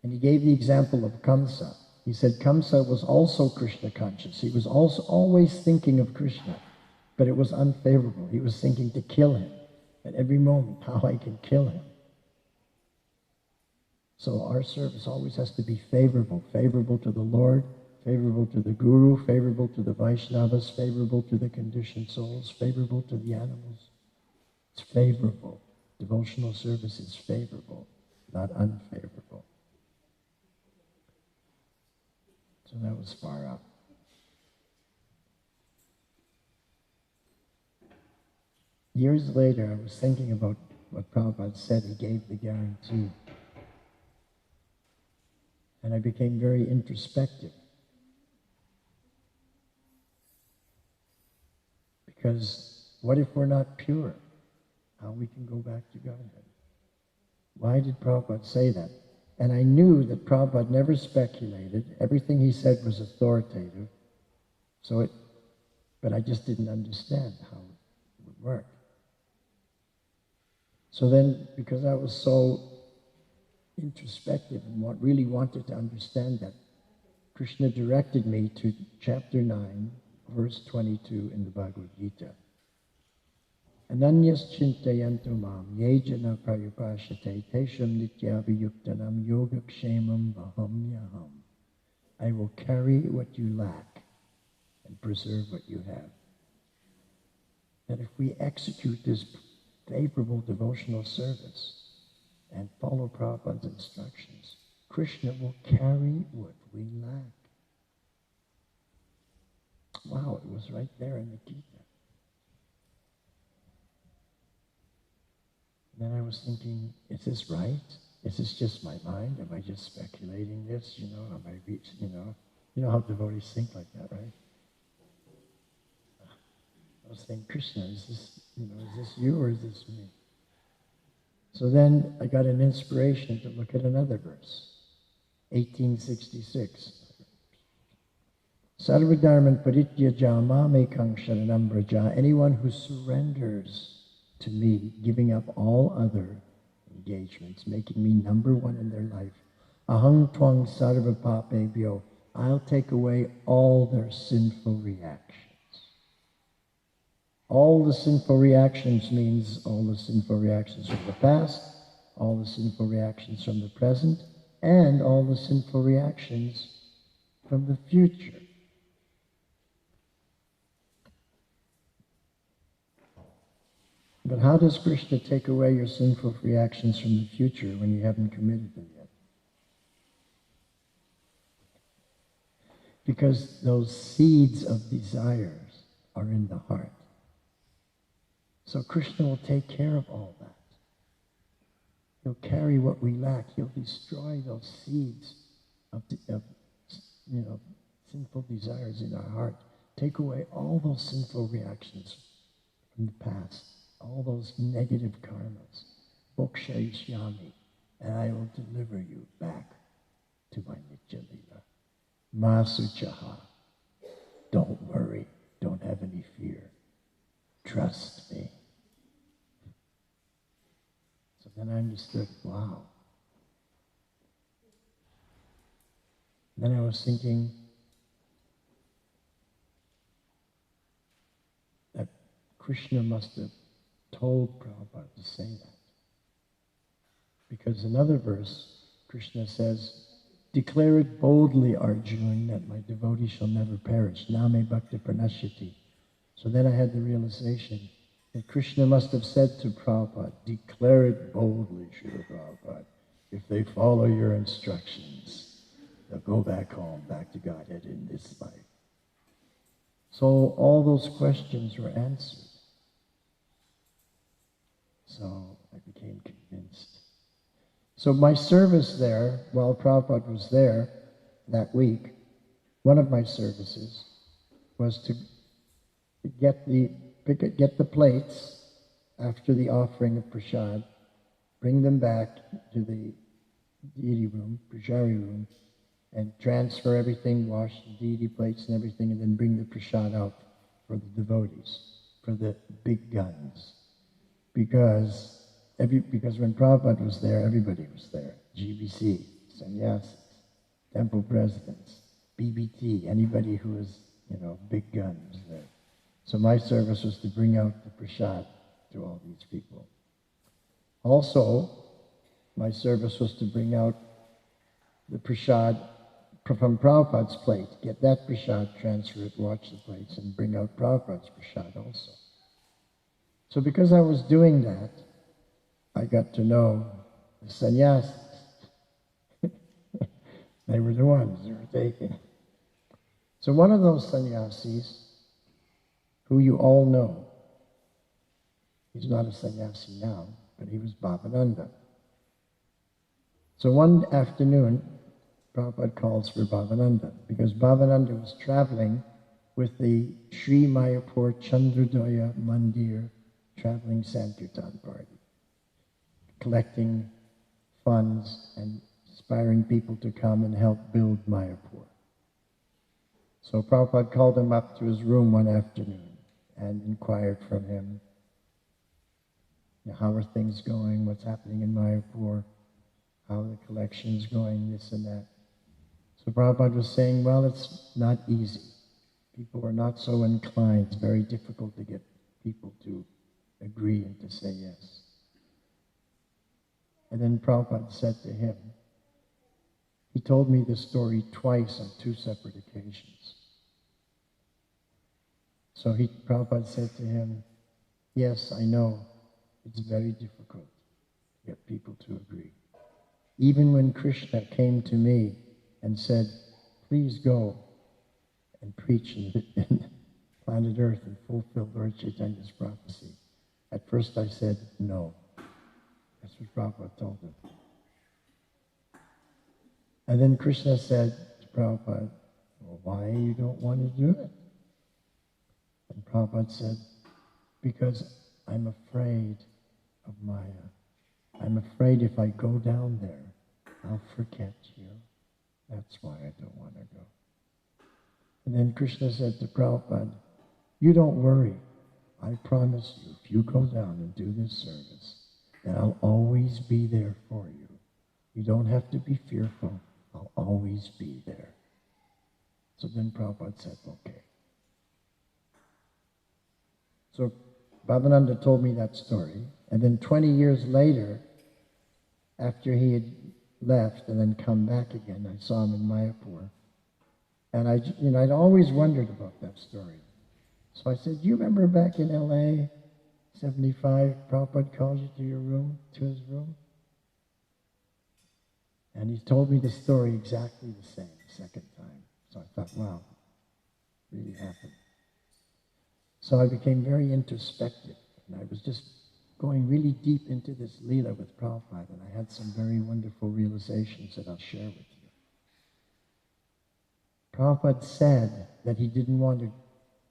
And he gave the example of Kamsa. He said Kamsa was also Krishna conscious. He was also always thinking of Krishna, but it was unfavorable. He was thinking to kill him at every moment, how I can kill him. So our service always has to be favorable, favorable to the Lord, favorable to the Guru, favorable to the Vaishnavas, favorable to the conditioned souls, favorable to the animals. It's favorable. Devotional service is favorable, not unfavorable. So that was far out. Years later, I was thinking about what Prabhupada said. He gave the guarantee. And I became very introspective. Because what if we're not pure? How we can go back to Godhead? Why did Prabhupada say that? And I knew that Prabhupada never speculated. Everything he said was authoritative. But I just didn't understand how it would work. So then, because I was so introspective and really wanted to understand that, Krishna directed me to chapter 9, verse 22 in the Bhagavad Gita. Ananyas chintayantu mam yejana paripashate tesham nityabhiyuktanam yogakshemam vahamyaham. I will carry what you lack and preserve what you have. That if we execute this favorable devotional service and follow Prabhupada's instructions, Krishna will carry what we lack. Wow, it was right there in the Gita. Then I was thinking, is this right? Is this just my mind? Am I just speculating this? Am I reaching, You know how devotees think like that, right? I was saying, Krishna, is this you or is this me? So then I got an inspiration to look at another verse, 1866. Sarvadharman parityaja mamekang sharanam braja. Anyone who surrenders to me, giving up all other engagements, making me number one in their life. Ahang twang sarva papebhyo. I'll take away all their sinful reactions. All the sinful reactions means all the sinful reactions from the past, all the sinful reactions from the present, and all the sinful reactions from the future. But how does Krishna take away your sinful reactions from the future when you haven't committed them yet? Because those seeds of desires are in the heart. So Krishna will take care of all that. He'll carry what we lack. He'll destroy those seeds of sinful desires in our heart. Take away all those sinful reactions from the past, all those negative karmas. Bokshayishyami, and I will deliver you back to my Nitya Lila. Masuchaha, don't worry, don't have any fear. Trust me. So then I understood, wow. Then I was thinking that Krishna must have told Prabhupada to say that. Because another verse, Krishna says, declare it boldly, Arjun, that my devotee shall never perish. Name bhakti pranashyati. So then I had the realization that Krishna must have said to Prabhupada, declare it boldly, Srila Prabhupada. If they follow your instructions, they'll go back home, back to Godhead in this life. So all those questions were answered. So I became convinced. So my service there, while Prabhupada was there that week, one of my services was to get the plates after the offering of prasad, bring them back to the deity room, pushari room, and transfer everything, wash the deity plates and everything, and then bring the prasad out for the devotees, for the big guns. Because when Prabhupada was there, everybody was there. GBC, sannyasis, temple presidents, BBT, anybody who was, big gun was there. So my service was to bring out the prasad to all these people. Also, my service was to bring out the prasad from Prabhupada's plate, get that prasad, transfer it, watch the plates, and bring out Prabhupada's prasad also. So because I was doing that, I got to know the sannyasis. They were the ones who were taking. So one of those sannyasis, who you all know, he's not a sannyasi now, but he was Bhavananda. So one afternoon, Prabhupada calls for Bhavananda, because Bhavananda was traveling with the Sri Mayapur Chandrodaya Mandir traveling Sankirtan party, collecting funds and inspiring people to come and help build Mayapur. So Prabhupada called him up to his room one afternoon and inquired from him, how are things going, what's happening in Mayapur, how are the collections going, this and that. So Prabhupada was saying, well, it's not easy. People are not so inclined. It's very difficult to get people to agree and to say yes. And then Prabhupada said to him, he told me this story twice on two separate occasions. So Prabhupada said to him, yes, I know, it's very difficult to get people to agree. Even when Krishna came to me and said, please go and preach in planet Earth and fulfill Lord Chaitanya's prophecy, at first I said no. That's what Prabhupada told him. And then Krishna said to Prabhupada, well, why you don't want to do it? And Prabhupada said, because I'm afraid of Maya. I'm afraid if I go down there, I'll forget you. That's why I don't want to go. And then Krishna said to Prabhupada, you don't worry. I promise you, if you go down and do this service, then I'll always be there for you. You don't have to be fearful. I'll always be there. So then Prabhupada said, okay. So Bhavananda told me that story. And then 20 years later, after he had left and then come back again, I saw him in Mayapur. And I'd always wondered about that story. So I said, do you remember back in LA, 75, Prabhupada called you to his room? And he told me the story exactly the same, the second time. So I thought, wow, it really happened. So I became very introspective, and I was just going really deep into this Leela with Prabhupada, and I had some very wonderful realizations that I'll share with you. Prabhupada said that he didn't want to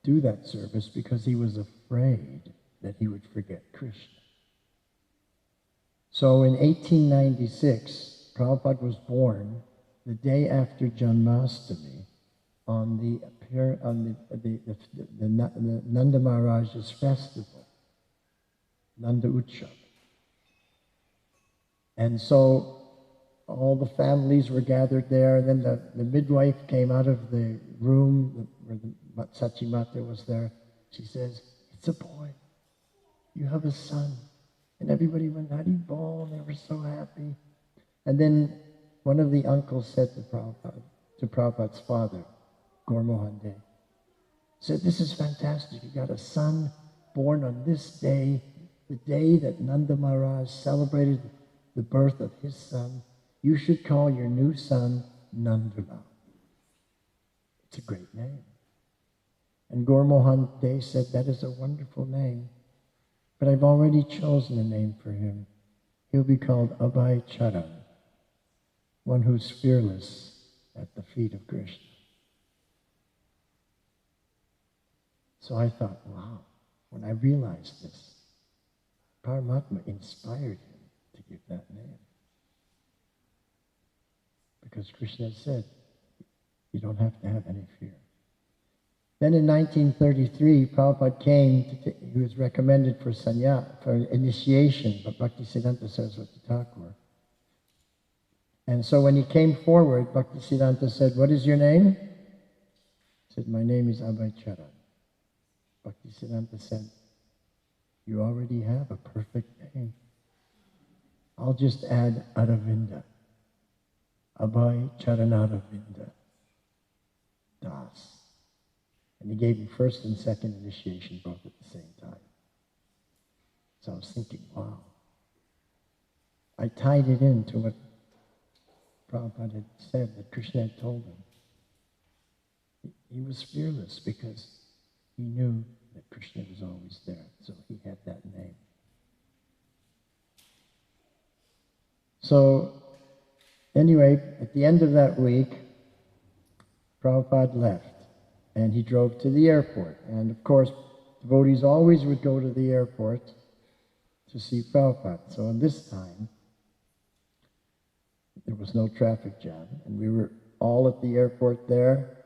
do that service because he was afraid that he would forget Krishna. So in 1896, Prabhupada was born the day after Janmashtami on the Nanda Maharaj's festival, Nanda Utsav. And so all the families were gathered there, and then the midwife came out of the room where the Sachi Mata was there. She says, it's a boy. You have a son. And everybody went, Hari Bol, they were so happy. And then one of the uncles said to Prabhupada's father, Gaur Mohan De, said, "This is fantastic. You got a son born on this day, the day that Nanda Maharaj celebrated the birth of his son. You should call your new son Nandalal. It's a great name." And Gaur Mohan De said, "That is a wonderful name, but I've already chosen a name for him. He'll be called Abhay Charan, one who's fearless at the feet of Krishna." So I thought, wow, when I realized this, Paramatma inspired him to give that name. Because Krishna said, you don't have to have any fear. Then in 1933, Prabhupada came, he was recommended for for initiation by Bhaktisiddhanta Saraswati Thakur. And so when he came forward, Bhaktisiddhanta said, "What is your name?" He said, "My name is Abhay Charan." Bhaktisiddhanta said, "You already have a perfect name. I'll just add Aravinda. Abhay Charanaravinda Das." And he gave him first and second initiation both at the same time. So I was thinking, wow. I tied it into what Prabhupada had said, that Krishna had told him. He was fearless because he knew that Krishna was always there, so he had that name. So, anyway, at the end of that week, Prabhupada left, and he drove to the airport. And of course, devotees always would go to the airport to see Prabhupada. So on this time, there was no traffic jam, and we were all at the airport there.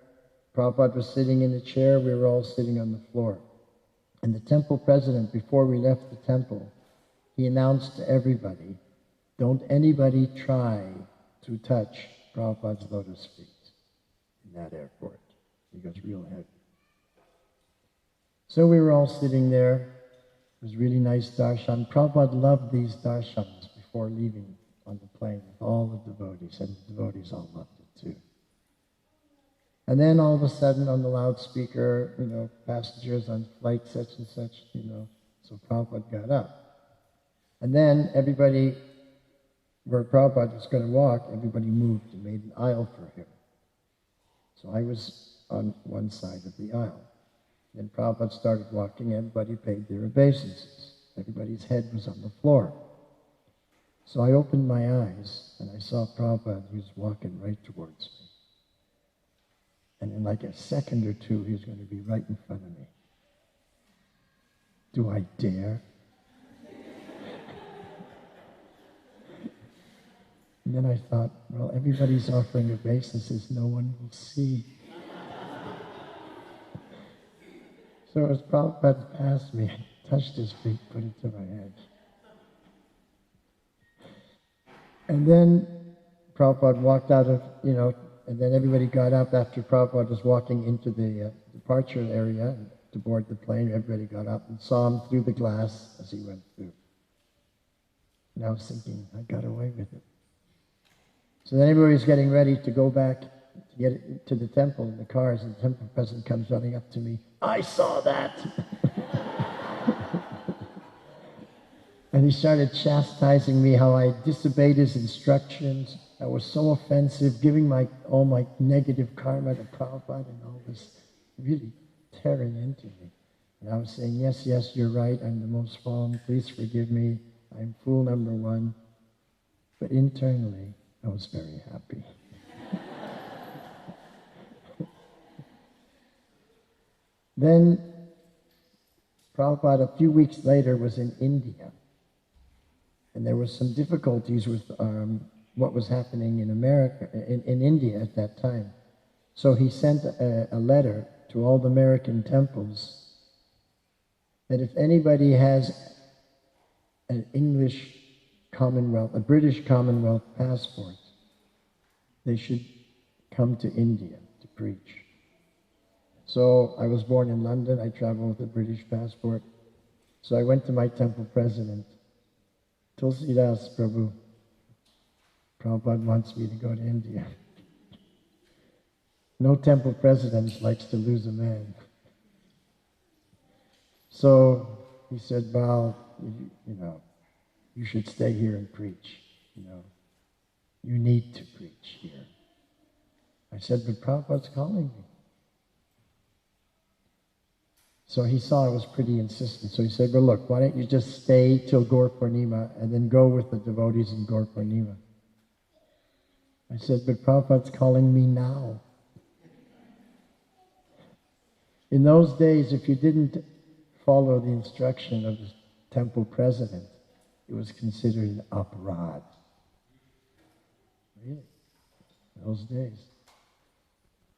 Prabhupada was sitting in a chair, we were all sitting on the floor. And the temple president, before we left the temple, he announced to everybody, "Don't anybody try to touch Prabhupada's lotus feet in that airport." He goes real heavy. So we were all sitting there. It was really nice darshan. Prabhupada loved these darshans before leaving on the plane with all the devotees, and the devotees all loved it too. And then all of a sudden on the loudspeaker, passengers on flight such and such, so Prabhupada got up. And then everybody, where Prabhupada was going to walk, everybody moved and made an aisle for him. So I was on one side of the aisle. Then Prabhupada started walking, everybody paid their obeisances. Everybody's head was on the floor. So I opened my eyes, and I saw Prabhupada, he was walking right towards me. And in like a second or two, he was going to be right in front of me. Do I dare? And then I thought, well, everybody's offering obeisances, no one will see. So as Prabhupada passed me, I touched his feet, put it to my head. And then Prabhupada walked out of, and then everybody got up after Prabhupada was walking into the departure area to board the plane. Everybody got up and saw him through the glass as he went through. And I was thinking, I got away with it. So then everybody was getting ready to go back to get to the temple in the cars, and the temple president comes running up to me. "I saw that!" And he started chastising me how I disobeyed his instructions. I was so offensive, giving all my negative karma to Prabhupada and all this, really tearing into me. And I was saying, yes, you're right, I'm the most fallen, please forgive me, I'm fool number one. But internally, I was very happy. Then Prabhupada, a few weeks later, was in India. And there were some difficulties with what was happening in America, in India at that time. So he sent a letter to all the American temples that if anybody has an English Commonwealth, a British Commonwealth passport, they should come to India to preach. So I was born in London, I traveled with a British passport. So I went to my temple president, Tulsidas Prabhu. Prabhupada wants me to go to India. No temple president likes to lose a man. So he said, well, you should stay here and preach. You need to preach here. I said, but Prabhupada's calling me. So he saw I was pretty insistent. So he said, well, look, why don't you just stay till Gaur Purnima and then go with the devotees in Gaur Purnima? I said, but Prabhupada's calling me now. In those days, if you didn't follow the instruction of the temple president, it was considered an aparad. Really? In those days.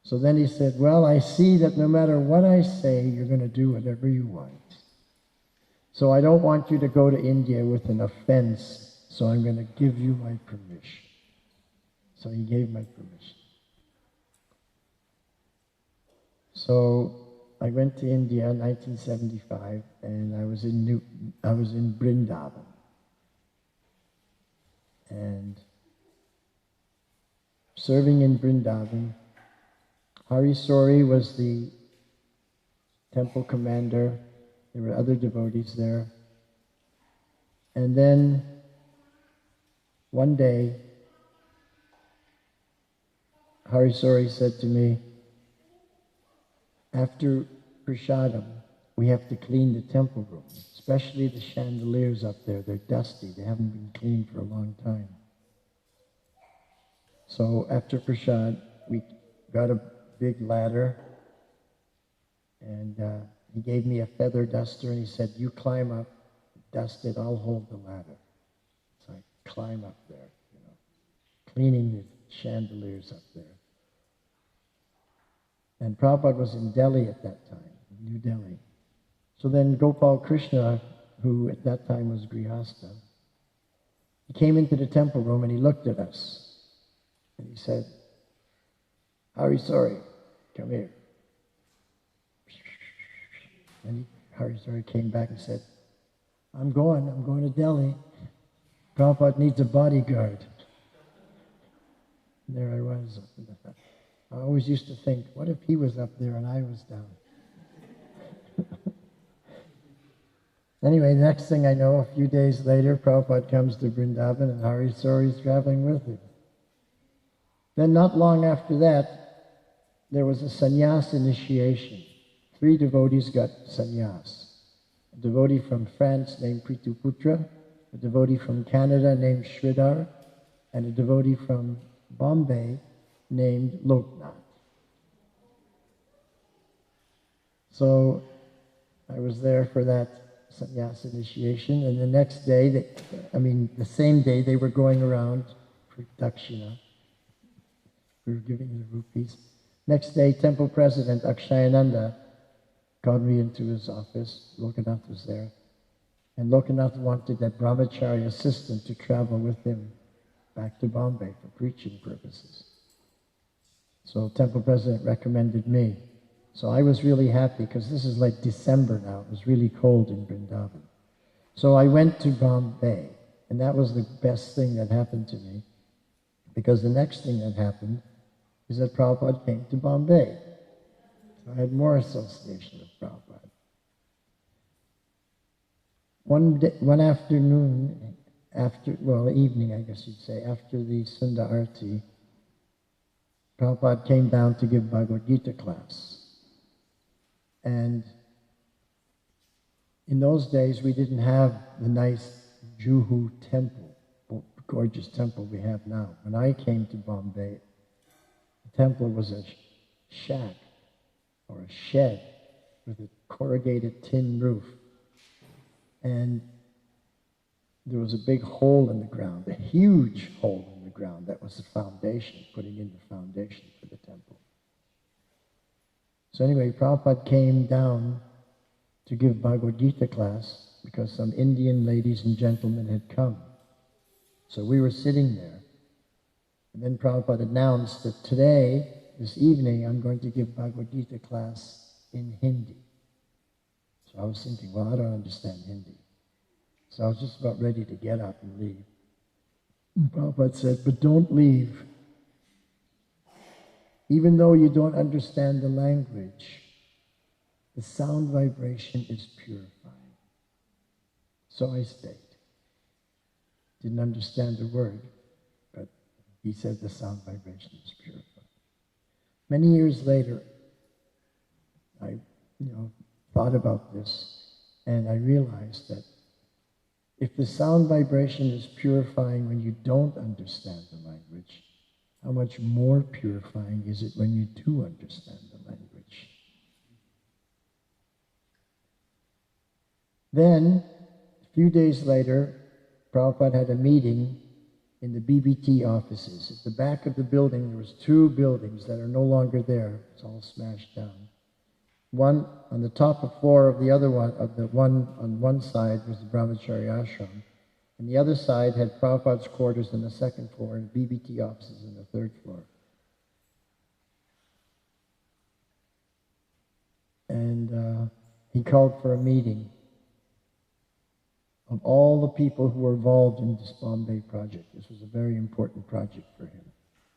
So then he said, well, I see that no matter what I say, you're going to do whatever you want. So I don't want you to go to India with an offense, so I'm going to give you my permission. So he gave my permission. So I went to India in 1975, and I was in Vrindavan. And serving in Vrindavan, Hari Sori was the temple commander. There were other devotees there. And then one day, Hari Sori said to me, after prasadam, we have to clean the temple room, especially the chandeliers up there. They're dusty. They haven't been cleaned for a long time. So after prasad, we got a big ladder, and he gave me a feather duster, and he said, you climb up, dust it, I'll hold the ladder. So I climb up there, cleaning the chandeliers up there. And Prabhupada was in Delhi at that time, New Delhi. So then Gopal Krishna, who at that time was Grihastha, he came into the temple room and he looked at us. And he said, Hari Sori, come here. And Hari Sori came back and said, I'm going to Delhi. Prabhupada needs a bodyguard. And there I was. I always used to think, what if he was up there and I was down? Anyway, the next thing I know, a few days later, Prabhupada comes to Vrindavan and Hari Sori is traveling with him. Then not long after that, there was a sannyas initiation. 3 devotees got sannyas. A devotee from France named Prituputra, a devotee from Canada named Sridhar, and a devotee from Bombay named Loknath. So I was there for that sannyas initiation, and the next day, the same day, they were going around for dakshina. We were giving the rupees. Next day, temple president Akshayananda called me into his office. Lokanath was there. And Lokanath wanted that brahmachari assistant to travel with him back to Bombay for preaching purposes. So temple president recommended me. So I was really happy because this is like December now. It was really cold in Vrindavan. So I went to Bombay, and that was the best thing that happened to me, because the next thing that happened is that Prabhupada came to Bombay. So I had more association with Prabhupada. One afternoon, evening I guess you'd say, after the Sunda Arti, Prabhupada came down to give Bhagavad Gita class. And in those days, we didn't have the nice Juhu temple, gorgeous temple we have now. When I came to Bombay, the temple was a shack or a shed with a corrugated tin roof. And there was a big hole in the ground, a huge hole in the ground. That was the foundation, putting in the foundation for the temple. So anyway, Prabhupada came down to give Bhagavad Gita class because some Indian ladies and gentlemen had come. So we were sitting there. And then Prabhupada announced that today, this evening, I'm going to give Bhagavad Gita class in Hindi. So I was thinking, well, I don't understand Hindi. So I was just about ready to get up and leave. And Prabhupada said, but don't leave. Even though you don't understand the language, the sound vibration is purifying. So I stayed. Didn't understand the word, but he said the sound vibration is purifying. Many years later, I thought about this, and I realized that if the sound vibration is purifying when you don't understand the language, how much more purifying is it when you do understand the language? Then, a few days later, Prabhupada had a meeting in the BBT offices. At the back of the building, there was 2 buildings that are no longer there. It's all smashed down. One on the top floor of the other one, of the one on one side was the Brahmachari ashram, and the other side had Prabhupada's quarters on the 2nd floor and BBT offices on the 3rd floor. And he called for a meeting of all the people who were involved in this Bombay project. This was a very important project for him.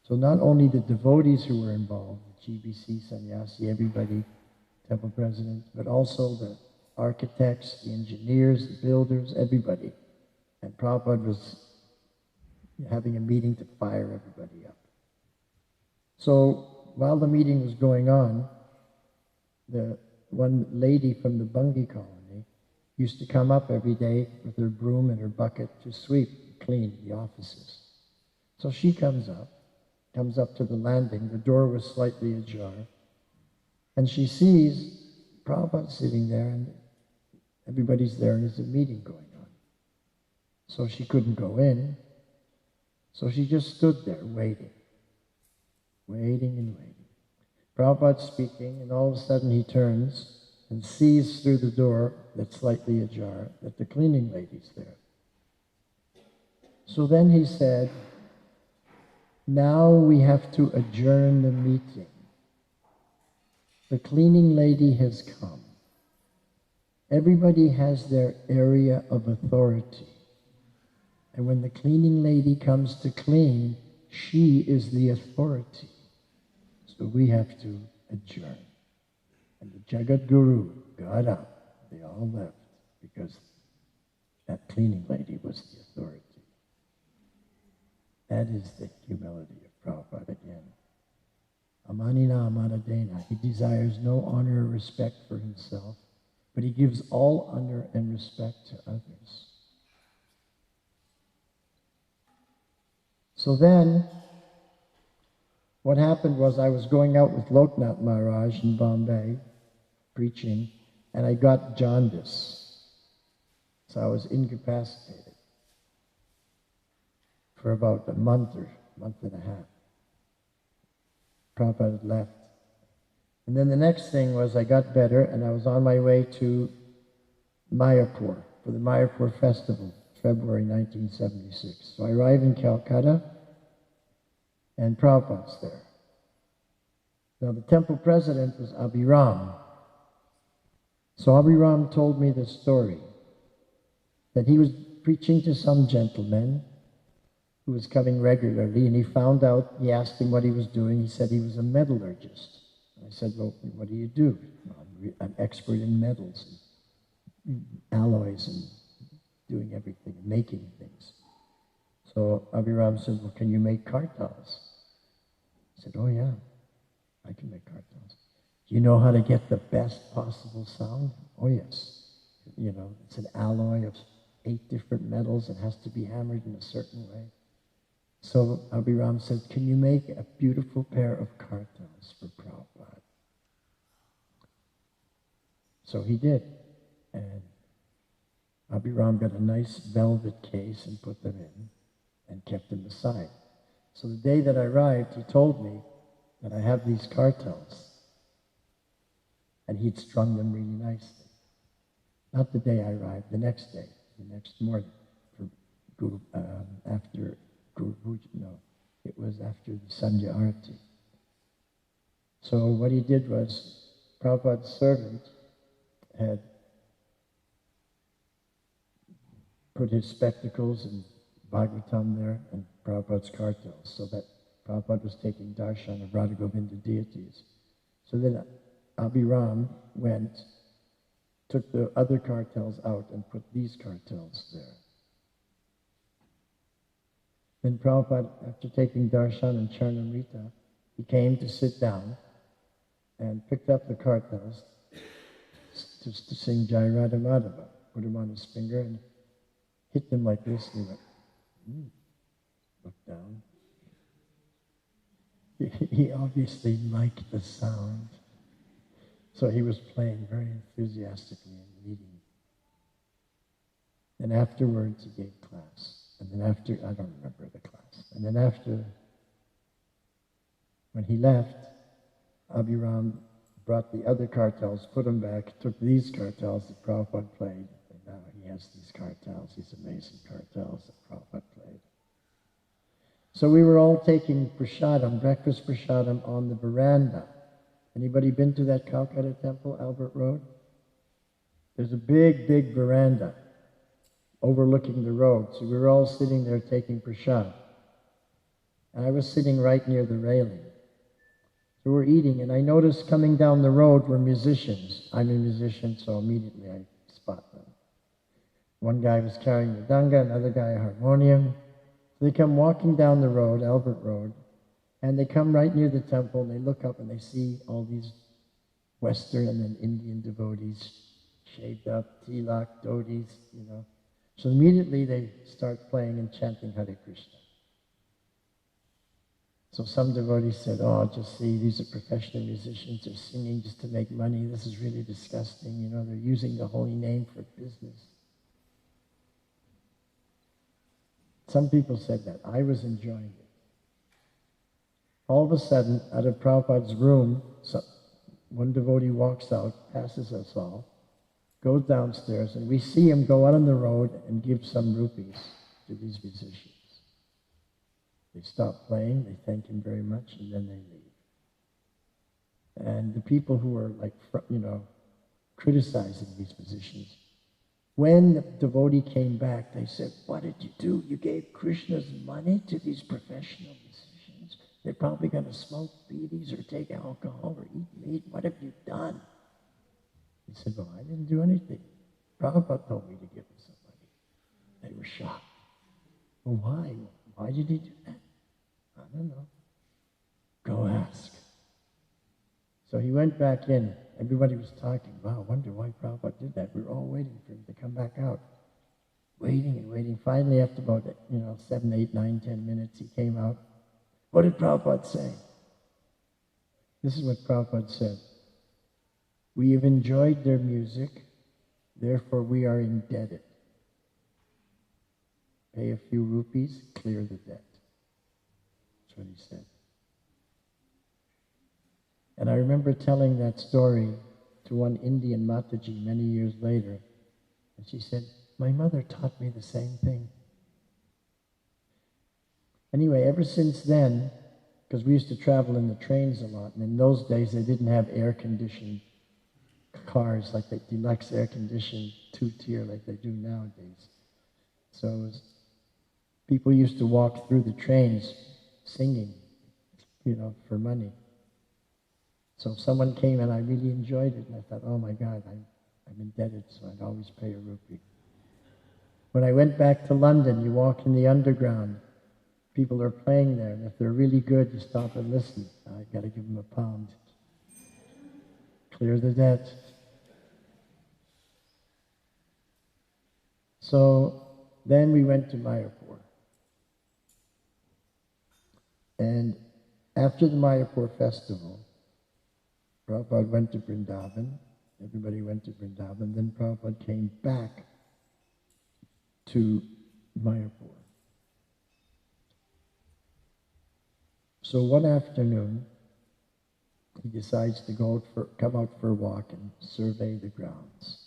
So not only the devotees who were involved, the GBC, sannyasi, everybody, temple presidents, but also the architects, the engineers, the builders, everybody. And Prabhupada was having a meeting to fire everybody up. So while the meeting was going on, the one lady from the Bungi colony used to come up every day with her broom and her bucket to sweep and clean the offices. So she comes up to the landing. The door was slightly ajar. And she sees Prabhupada sitting there, and everybody's there, and there's a meeting going on. So she couldn't go in. So she just stood there waiting and waiting. Prabhupada's speaking, and all of a sudden he turns and sees through the door that's slightly ajar that the cleaning lady's there. So then he said, now we have to adjourn the meeting. The cleaning lady has come. Everybody has their area of authority. And when the cleaning lady comes to clean, she is the authority. So we have to adjourn. And the Jagat Guru got up. They all left because that cleaning lady was the authority. That is the humility of Prabhupada again. Amanina amanadena. He desires no honor or respect for himself, but he gives all honor and respect to others. So then, what happened was I was going out with Loknath Maharaj in Bombay, preaching, and I got jaundice. So I was incapacitated for about a month and a half. Prabhupada had left. And then the next thing was I got better, and I was on my way to Mayapur for the Mayapur festival, February 1976. So I arrived in Calcutta, and Prabhupada's there. Now the temple president was Abhiram. So Abhiram told me this story, that he was preaching to some gentleman who was coming regularly, and he found out, he asked him what he was doing. He said he was a metallurgist. I said, well, what do you do? Well, I'm expert in metals, and alloys, and doing everything, making things. So Abhiram said, well, can you make kartals? I said, oh yeah, I can make kartals. Do you know how to get the best possible sound? Oh yes. You know, it's an alloy of 8 different metals. It has to be hammered in a certain way. So Abhiram said, can you make a beautiful pair of kartals for Prabhupada? So he did. And Abhiram got a nice velvet case and put them in and kept them aside. So the day that I arrived, he told me that I have these kartals. And he'd strung them really nicely. Not the day I arrived, the next day, the next morning, for after Guru Puja. No, it was after the Sandhya Arati. So what he did was, Prabhupada's servant had put his spectacles and Bhagavatam there and Prabhupada's cartels, so that Prabhupada was taking darshan of Radha Govinda deities. So then Abhiram went, took the other cartels out and put these cartels there. Then Prabhupada, after taking darshan and Charnamrita, he came to sit down and picked up the cartels just to sing Jai Radha Madhava. Put him on his finger and hit them like this, and he went, looked down. He obviously liked the sound. So he was playing very enthusiastically and leading. And afterwards he gave class. And then after, I don't remember the class. And then after, when he left, Abhiram brought the other cartels, put them back, took these cartels that Prabhupada played, and now he has these cartels, these amazing cartels that Prabhupada played. So we were all taking prasadam, breakfast prasadam, on the veranda. Anybody been to that Calcutta temple, Albert Road? There's a big, big veranda overlooking the road. So we were all sitting there taking prasad. And I was sitting right near the railing. So we're eating, and I noticed coming down the road were musicians. I'm a musician, so immediately I spot them. One guy was carrying the danga, another guy a harmonium. So they come walking down the road, Albert Road, and they come right near the temple, and they look up and they see all these Western and Indian devotees, shaved up, tilak, dhotis, you know. So immediately they start playing and chanting Hare Krishna. So some devotees said, oh, just see, these are professional musicians, they're singing just to make money, this is really disgusting, you know, they're using the holy name for business. Some people said that. I was enjoying it. All of a sudden, out of Prabhupada's room, one devotee walks out, passes us all, goes downstairs, and we see him go out on the road and give some rupees to these musicians. They stop playing, they thank him very much, and then they leave. And the people who are like, you know, criticizing these musicians, when the devotee came back, they said, what did you do? You gave Krishna's money to these professional musicians? They're probably going to smoke bidis or take alcohol or eat meat. What have you done? He said, well, I didn't do anything. Prabhupada told me to give them some money. They were shocked. Well, why? Why did he do that? I don't know. Go ask. So he went back in. Everybody was talking. Wow, I wonder why Prabhupada did that. We were all waiting for him to come back out. Waiting and waiting. Finally, after about 7, 8, 9, 10 minutes, he came out. What did Prabhupada say? This is what Prabhupada said. We have enjoyed their music, therefore we are indebted. Pay a few rupees, clear the debt. That's what he said. And I remember telling that story to one Indian Mataji many years later. And she said, my mother taught me the same thing. Anyway, ever since then, because we used to travel in the trains a lot, and in those days they didn't have air-conditioned cars, like the deluxe air-conditioned two-tier like they do nowadays. So people used to walk through the trains singing, for money. So if someone came and I really enjoyed it, and I thought, oh my God, I'm indebted, so I'd always pay a rupee. When I went back to London, you walk in the underground, people are playing there, and if they're really good, you stop and listen. I got to give them a pound. Clear the debt. So then we went to Mayapur. And after the Mayapur festival, Prabhupada went to Vrindavan. Everybody went to Vrindavan. Then Prabhupada came back to Mayapur. So one afternoon, he decides to come out for a walk and survey the grounds.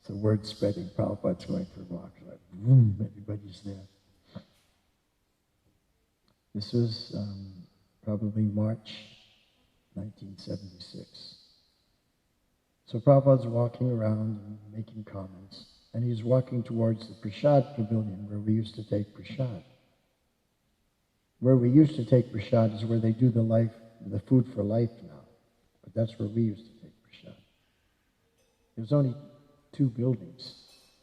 So word spreading, Prabhupada's going for a walk. Like, boom, everybody's there. This was probably March 1976. So Prabhupada's walking around and making comments. and he's walking towards the Prasad pavilion where we used to take Prasad. Where we used to take Prasad is where they do the food for life now. But that's where we used to take Prasad. There was only two buildings.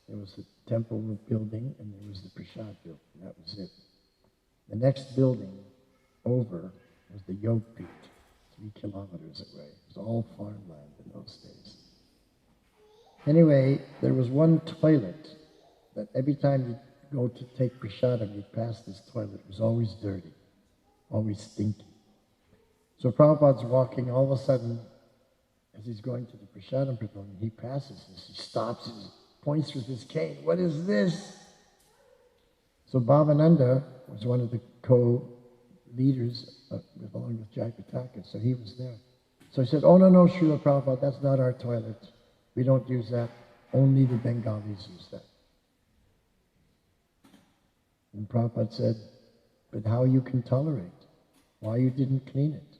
There was the temple building and there was the Prasad building. That was it. The next building over was the Yog Pit, 3 kilometers away. It was all farmland in those days. Anyway, there was one toilet that every time you go to take prasadam, you'd pass this toilet. It was always dirty, always stinky. So Prabhupada's walking, all of a sudden, as he's going to the prasadam pavilion, he passes this. He stops and points with his cane. What is this? So Bhavananda was one of the co-leaders along with Jayapataka, so he was there. So he said, oh, no, Srila Prabhupada, that's not our toilet. We don't use that. Only the Bengalis use that. And Prabhupada said, but how you can tolerate? Why you didn't clean it?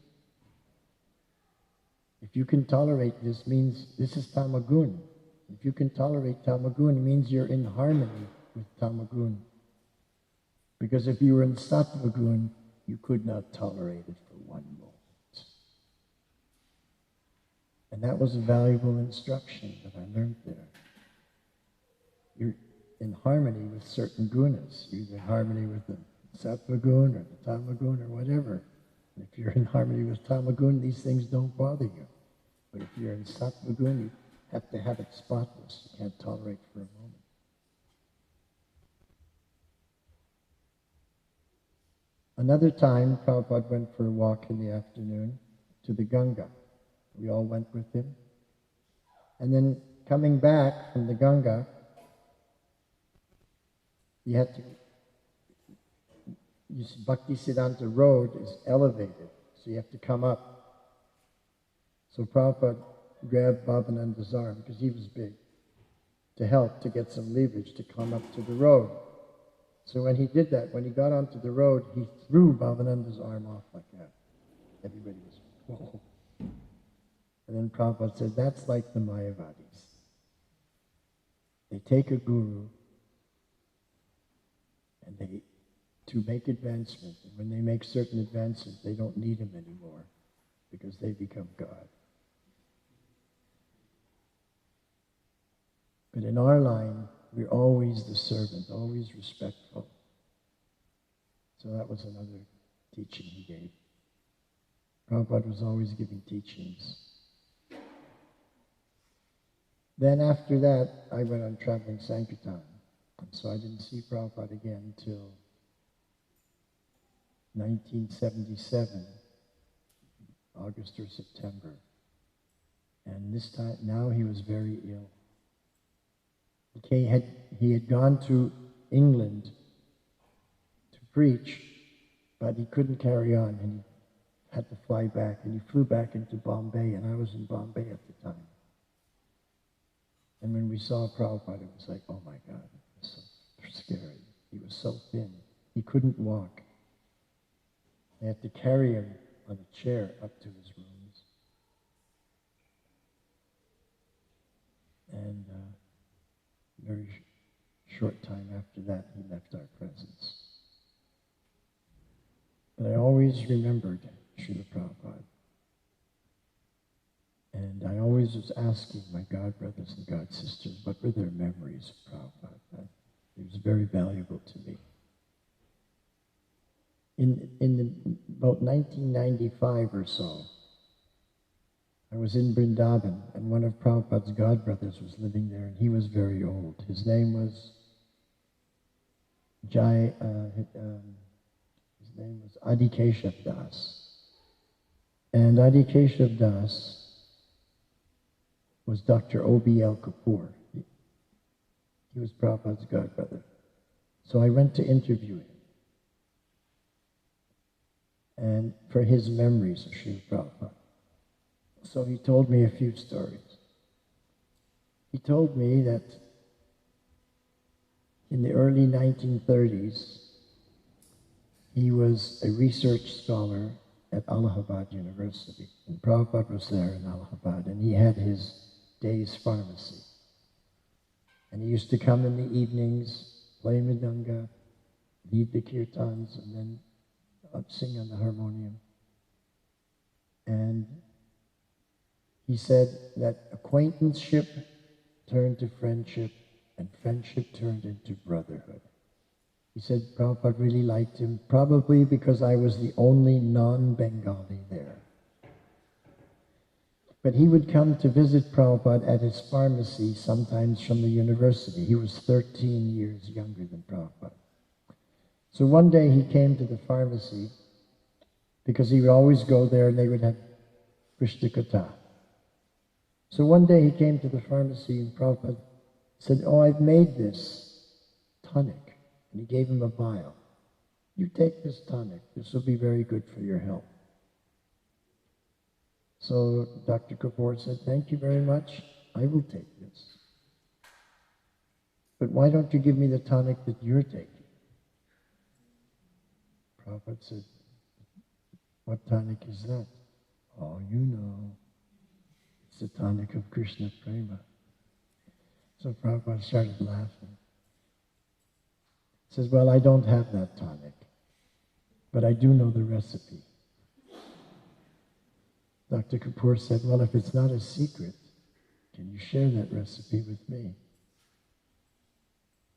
If you can tolerate this means, this is tamagun. If you can tolerate tamagun, it means you're in harmony with tamagun. Because if you were in sattvagun, you could not tolerate it for one moment. And that was a valuable instruction that I learned there. You're in harmony with certain gunas. You're either in harmony with the sattva-gun or the tamagun or whatever. And if you're in harmony with tamagun, these things don't bother you. But if you're in sattva-gun, you have to have it spotless. You can't tolerate for a moment. Another time, Prabhupada went for a walk in the afternoon to the Ganga. We all went with him. And then coming back from the Ganga, Bhaktisiddhanta Road is elevated, so you have to come up. So Prabhupada grabbed Bhavananda's arm, because he was big, to help, to get some leverage, to come up to the road. So when he did that, when he got onto the road, he threw Bhavananda's arm off like that. Everybody was, whoa. And then Prabhupada said, that's like the Mayavadis. They take a guru and to make advancement. And when they make certain advances, they don't need him anymore because they become God. But in our line, we're always the servant, always respectful. So that was another teaching he gave. Prabhupada was always giving teachings. Then after that, I went on traveling Sankirtan. And so I didn't see Prabhupada again until 1977, August or September. And this time, now he was very ill. He had gone to England to preach, but he couldn't carry on, and he had to fly back, and he flew back into Bombay, and I was in Bombay at the time. And when we saw Prabhupada, it was like, oh my God, it was so scary. He was so thin. He couldn't walk. They had to carry him on a chair up to his rooms. And very short time after that, he left our presence. But I always remembered Srila Prabhupada. And I always was asking my God brothers and God sisters, what were their memories of Prabhupada? It was very valuable to me. About 1995 or so, I was in Vrindavan, and one of Prabhupada's God brothers was living there, and he was very old. His name was Adi Keshav Das. And Adi Keshav Das was Dr. O.B.L. Kapoor. He was Prabhupada's God brother. So I went to interview him, and for his memories of Srila Prabhupada. So he told me a few stories. He told me that in the early 1930s, he was a research scholar at Allahabad University. And Prabhupada was there in Allahabad, and he had his day's pharmacy. And he used to come in the evenings, play mridanga, lead the kirtans, and then sing on the harmonium. And he said that acquaintanceship turned to friendship, and friendship turned into brotherhood. He said Prabhupada really liked him, probably because I was the only non-Bengali there. But he would come to visit Prabhupada at his pharmacy, sometimes from the university. He was 13 years younger than Prabhupada. So one day he came to the pharmacy, because he would always go there and they would have Krishna Katha. So one day he came to the pharmacy and Prabhupada said, "Oh, I've made this tonic." And he gave him a vial. "You take this tonic. This will be very good for your health." So Dr. Kapoor said, "Thank you very much. I will take this. But why don't you give me the tonic that you're taking?" Prabhupada said, "What tonic is that?" "Oh, you know. It's the tonic of Krishna Prema." So Prabhupada started laughing. He says, "Well, I don't have that tonic, but I do know the recipe." Dr. Kapoor said, "Well, if it's not a secret, can you share that recipe with me?"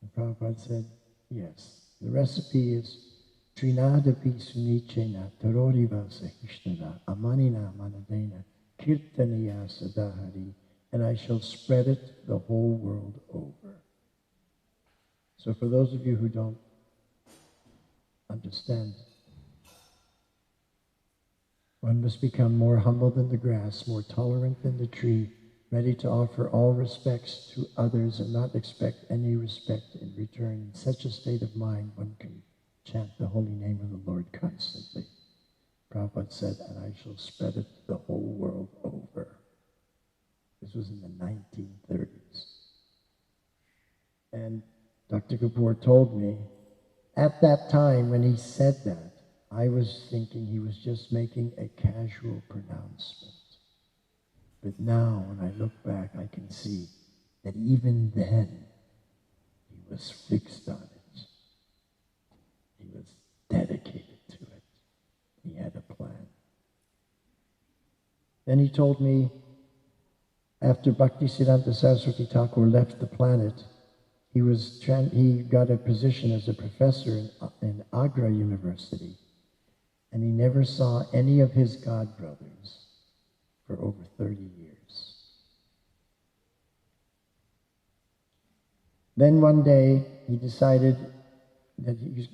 And Prabhupada said, "Yes. The recipe is Trinadapi Sunichena Taroriva Sahishnana Amanina Manadena Kirtaniya Sadahari, and I shall spread it the whole world over." So for those of you who don't understand, one must become more humble than the grass, more tolerant than the tree, ready to offer all respects to others and not expect any respect in return. In such a state of mind, one can chant the holy name of the Lord constantly. Prabhupada said, "And I shall spread it the whole world over." This was in the 1930s. And Dr. Kapoor told me, at that time when he said that, I was thinking he was just making a casual pronouncement. But now, when I look back, I can see that even then, he was fixed on it. He was dedicated to it. He had a plan. Then he told me, after Bhaktisiddhanta Saraswati Thakur left the planet, he got a position as a professor in Agra University, and he never saw any of his godbrothers for over 30 years. Then one day, he decided that he was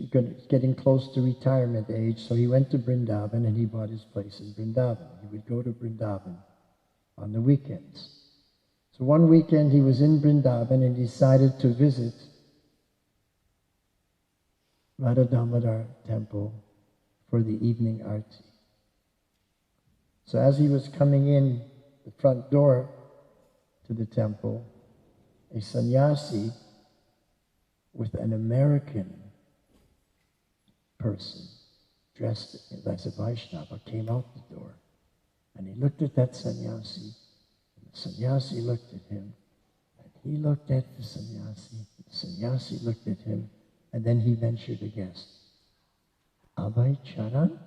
getting close to retirement age, so he went to Vrindavan and he bought his place in Vrindavan. He would go to Vrindavan on the weekends. So one weekend he was in Vrindavan and decided to visit Radha Damodar temple for the evening arti. So as he was coming in the front door to the temple, a sannyasi with an American person dressed as a Vaishnava came out the door, and he looked at that sannyasi, and the sannyasi looked at him, and he looked at the sannyasi looked at him, and then he ventured a guess. "Abhay Charan?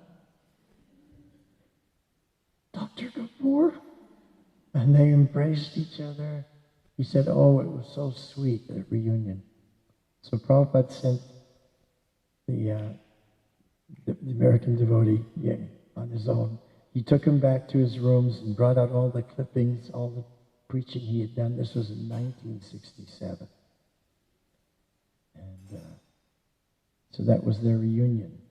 Dr. Kapoor?" And they embraced each other. He said, "Oh, it was so sweet, the reunion." So Prabhupada sent the American devotee on his own. He took him back to his rooms and brought out all the clippings, all the preaching he had done. This was in 1967. And so that was their reunion.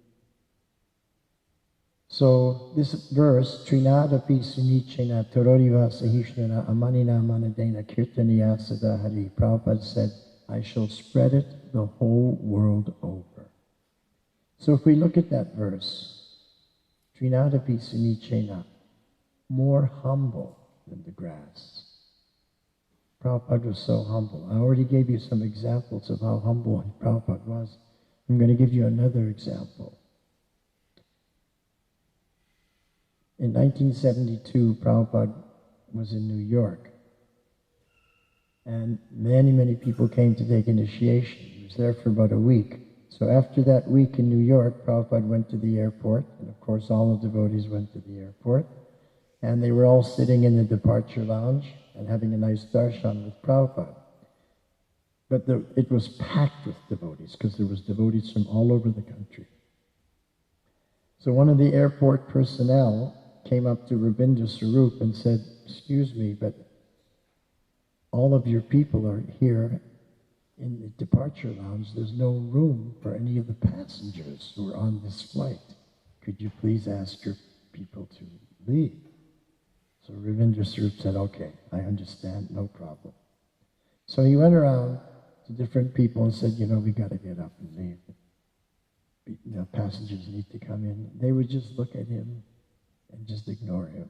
So this verse, Trinadapi Sunichena Tororiva Sahishnana Amanina Manadena Kirtaniya Sadahari, Prabhupada said, I shall spread it the whole world over. So if we look at that verse, Trinadapi Sunichena, more humble than the grass. Prabhupada was so humble. I already gave you some examples of how humble Prabhupada was. I'm going to give you another example. In 1972, Prabhupada was in New York. And many, many people came to take initiation. He was there for about a week. So after that week in New York, Prabhupada went to the airport, and of course all the devotees went to the airport, and they were all sitting in the departure lounge and having a nice darshan with Prabhupada. But it was packed with devotees, because there was devotees from all over the country. So one of the airport personnel came up to Rabindra Swarup and said, "Excuse me, but all of your people are here in the departure lounge. There's no room for any of the passengers who are on this flight. Could you please ask your people to leave?" So Rabindra Swarup said, "Okay, I understand, no problem." So he went around to different people and said, "We got to get up and leave. Passengers need to come in." They would just look at him and just ignore him,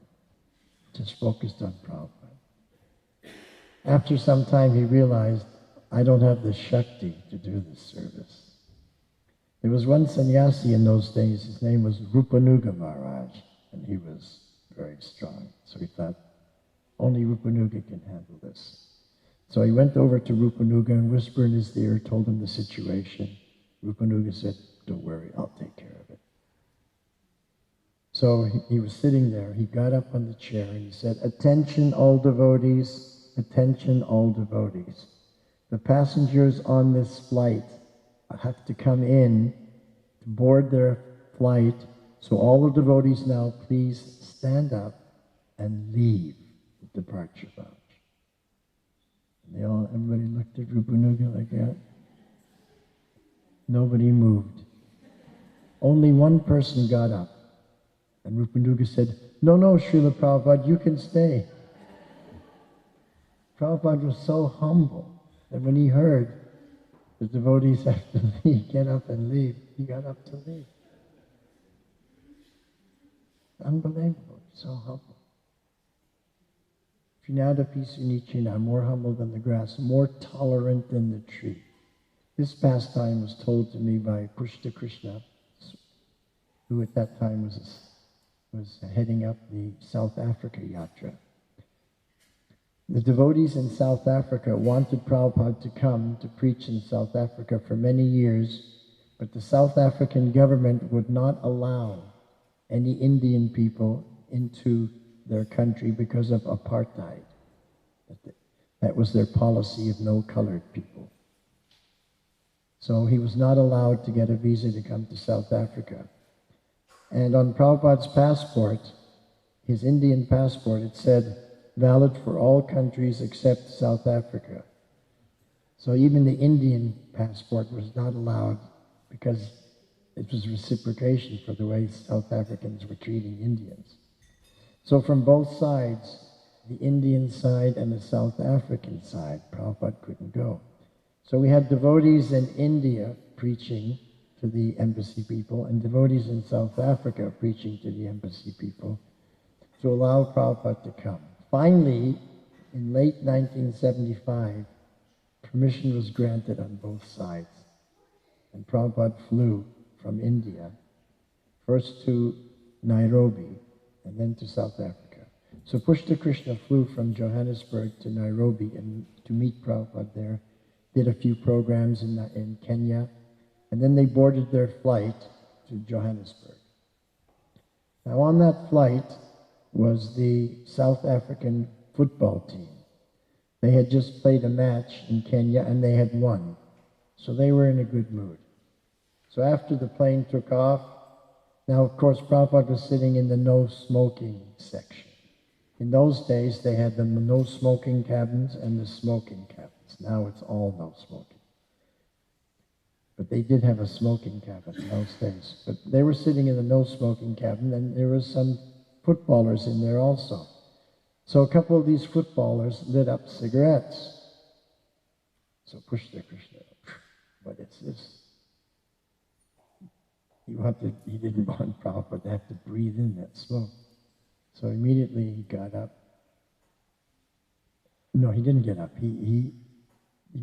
just focused on Prabhupada. After some time, he realized, I don't have the Shakti to do this service. There was one sannyasi in those days, his name was Rupanuga Maharaj, and he was very strong. So he thought, only Rupanuga can handle this. So he went over to Rupanuga and whispered in his ear, told him the situation. Rupanuga said, "Don't worry, I'll take care of it." So he was sitting there, he got up on the chair and he said, "Attention all devotees, attention all devotees. The passengers on this flight have to come in to board their flight, so all the devotees now please stand up and leave the departure lounge." And everybody looked at Rupanuga like that. Nobody moved. Only one person got up. And Rupanuga said, "No, Srila Prabhupada, you can stay." Prabhupada was so humble that when he heard the devotees have to leave, get up and leave, he got up to leave. Unbelievable, so humble. Trinadapi Sunichina, more humble than the grass, more tolerant than the tree. This pastime was told to me by Pushta Krishna, who at that time was heading up the South Africa Yatra. The devotees in South Africa wanted Prabhupada to come to preach in South Africa for many years, but the South African government would not allow any Indian people into their country because of apartheid. That was their policy of no colored people. So he was not allowed to get a visa to come to South Africa. And on Prabhupada's passport, his Indian passport, it said, "Valid for all countries except South Africa." So even the Indian passport was not allowed because it was reciprocation for the way South Africans were treating Indians. So from both sides, the Indian side and the South African side, Prabhupada couldn't go. So we had devotees in India preaching to the embassy people and devotees in South Africa preaching to the embassy people to allow Prabhupada to come. Finally, in late 1975, permission was granted on both sides. And Prabhupada flew from India, first to Nairobi, and then to South Africa. So Pushta Krishna flew from Johannesburg to Nairobi and to meet Prabhupada there, did a few programs in Kenya, and then they boarded their flight to Johannesburg. Now on that flight was the South African football team. They had just played a match in Kenya and they had won. So they were in a good mood. So after the plane took off, now of course Prabhupada was sitting in the no smoking section. In those days they had the no smoking cabins and the smoking cabins. Now it's all no smoking. But they did have a smoking cabin in those days. But they were sitting in the no smoking cabin and there was some footballers in there also. So a couple of these footballers lit up cigarettes. So Pushta Krishna, what is this? He didn't want Prabhupada to have to breathe in that smoke. So immediately he got up. No, he didn't get up. He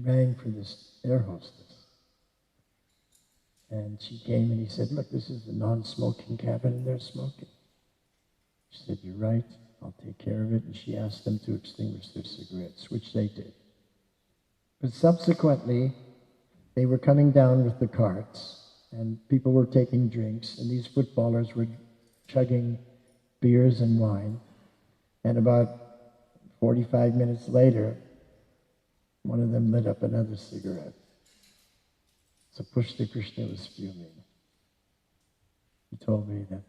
rang for this air hostess. And she came and he said, "Look, this is the non-smoking cabin and they're smoking." She said, "You're right, I'll take care of it." And she asked them to extinguish their cigarettes, which they did. But subsequently, they were coming down with the carts, and people were taking drinks, and these footballers were chugging beers and wine. And about 45 minutes later, one of them lit up another cigarette. So Pushta Krishna was fuming. He told me that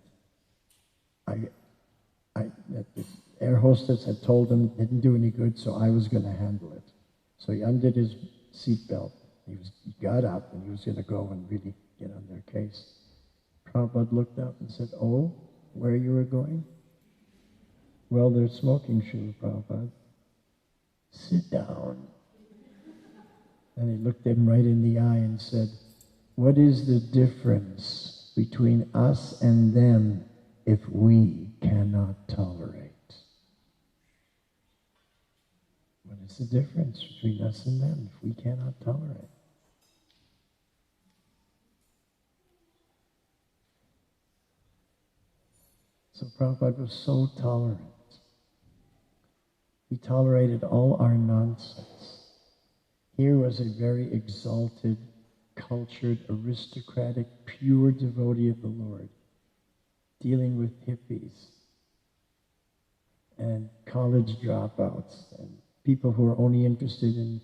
that the air hostess had told him it didn't do any good, so I was going to handle it. So he undid his seatbelt. He got up and he was going to go and really get on their case. Prabhupada looked up and said, "Oh, where you were going?" "Well, they're smoking, Srila Prabhupada." "Sit down." And he looked him right in the eye and said, "What is the difference between us and them if we cannot tolerate?" What is the difference between us and them if we cannot tolerate? So Prabhupada was so tolerant. He tolerated all our nonsense. Here was a very exalted, cultured, aristocratic, pure devotee of the Lord, dealing with hippies and college dropouts and people who are only interested in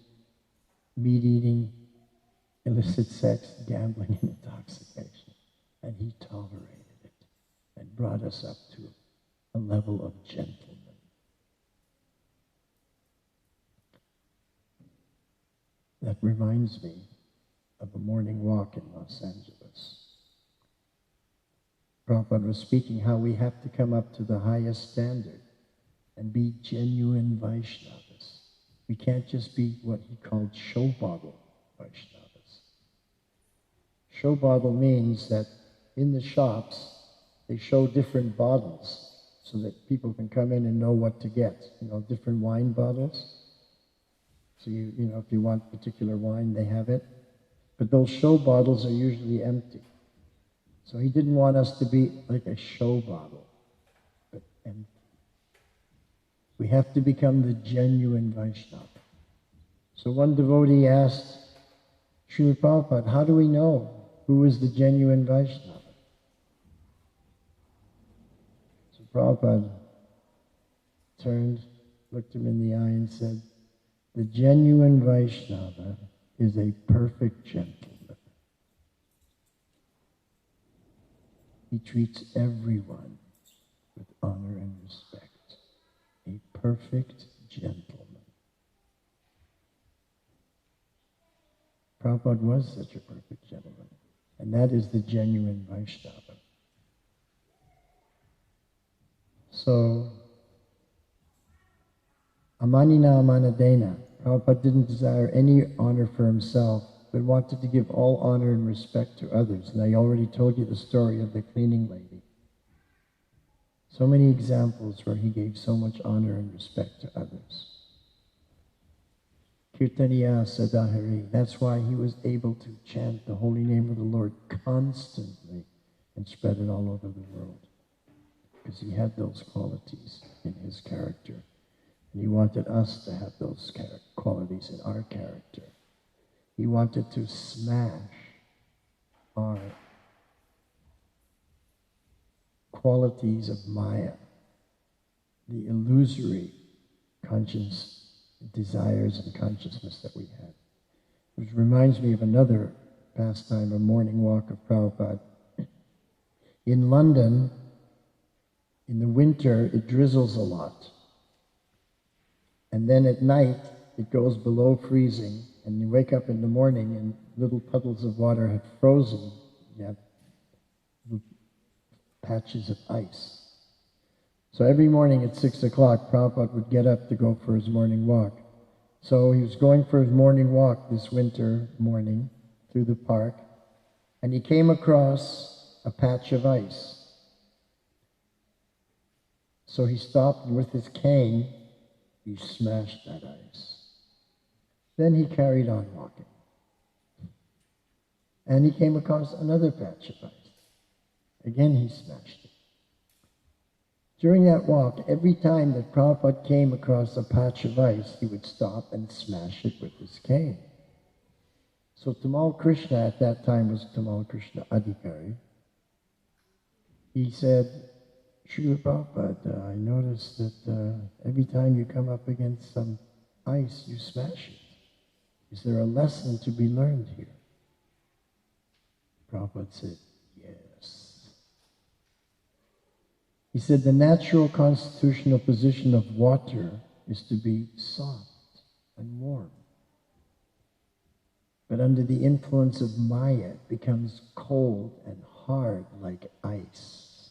meat eating, illicit sex, gambling, and intoxication. And he tolerated it and brought us up to a level of gentleman. That reminds me of a morning walk in Los Angeles. Prabhupada was speaking how we have to come up to the highest standard and be genuine Vaishnavas. We can't just be what he called show bottle Vaishnavas. Show bottle means that in the shops, they show different bottles so that people can come in and know what to get. Different wine bottles. So if you want particular wine, they have it. But those show bottles are usually empty. So he didn't want us to be like a show bottle, but empty. We have to become the genuine Vaishnava. So one devotee asked Srila Prabhupada, "How do we know who is the genuine Vaishnava?" So Prabhupada turned, looked him in the eye and said, "The genuine Vaishnava is a perfect gentleman. He treats everyone with honor and respect. A perfect gentleman." Prabhupada was such a perfect gentleman, and that is the genuine Vaishnava. So, Amanina Amanadena, Prabhupada didn't desire any honor for himself, but wanted to give all honor and respect to others. And I already told you the story of the cleaning lady. So many examples where he gave so much honor and respect to others. Kirtaniya Sadahari, that's why he was able to chant the holy name of the Lord constantly and spread it all over the world. Because he had those qualities in his character. And he wanted us to have those qualities in our character. He wanted to smash our qualities of Maya, the illusory conscious desires and consciousness that we had. Which reminds me of another pastime, a morning walk of Prabhupada. In London, in the winter, it drizzles a lot. And then at night, it goes below freezing, and you wake up in the morning and little puddles of water have frozen. You have little patches of ice. So every morning at 6 o'clock, Prabhupada would get up to go for his morning walk. So he was going for his morning walk this winter morning through the park, and he came across a patch of ice. So he stopped, and with his cane, he smashed that ice. Then he carried on walking. And he came across another patch of ice. Again, he smashed it. During that walk, every time that Prabhupada came across a patch of ice, he would stop and smash it with his cane. So Tamal Krishna at that time was Tamal Krishna Adhikari. He said, Srila Prabhupada, I noticed that every time you come up against some ice, you smash it. Is there a lesson to be learned here? Prabhupada said, yes. He said the natural constitutional position of water is to be soft and warm. But under the influence of Maya, it becomes cold and hard like ice.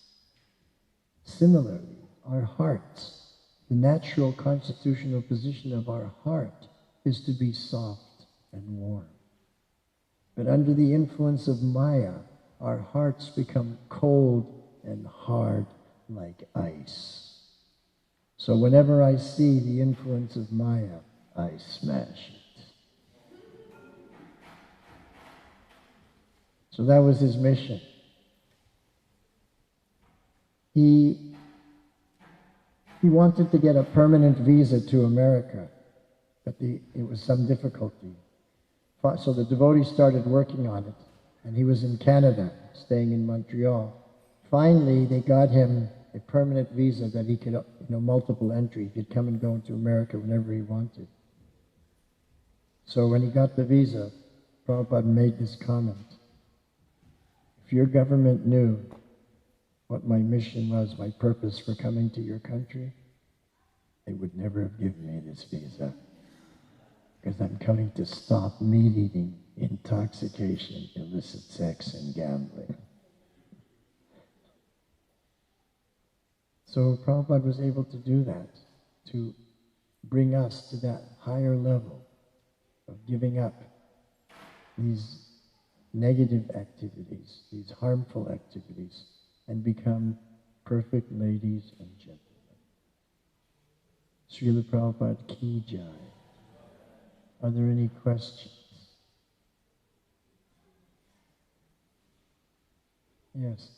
Similarly, our hearts, the natural constitutional position of our heart is to be soft and warm. But under the influence of Maya, our hearts become cold and hard like ice. So whenever I see the influence of Maya, I smash it. So that was his mission. He wanted to get a permanent visa to America, but it was some difficulty. So the devotees started working on it, and he was in Canada, staying in Montreal. Finally, they got him a permanent visa that he could, multiple entry. He could come and go into America whenever he wanted. So when he got the visa, Prabhupada made this comment. If your government knew what my mission was, my purpose for coming to your country, they would never have given me this visa. Because I'm coming to stop meat eating, intoxication, illicit sex, and gambling. So Prabhupada was able to do that, to bring us to that higher level of giving up these negative activities, these harmful activities, and become perfect ladies and gentlemen. Srila Prabhupada ki jai. Are there any questions? Yes.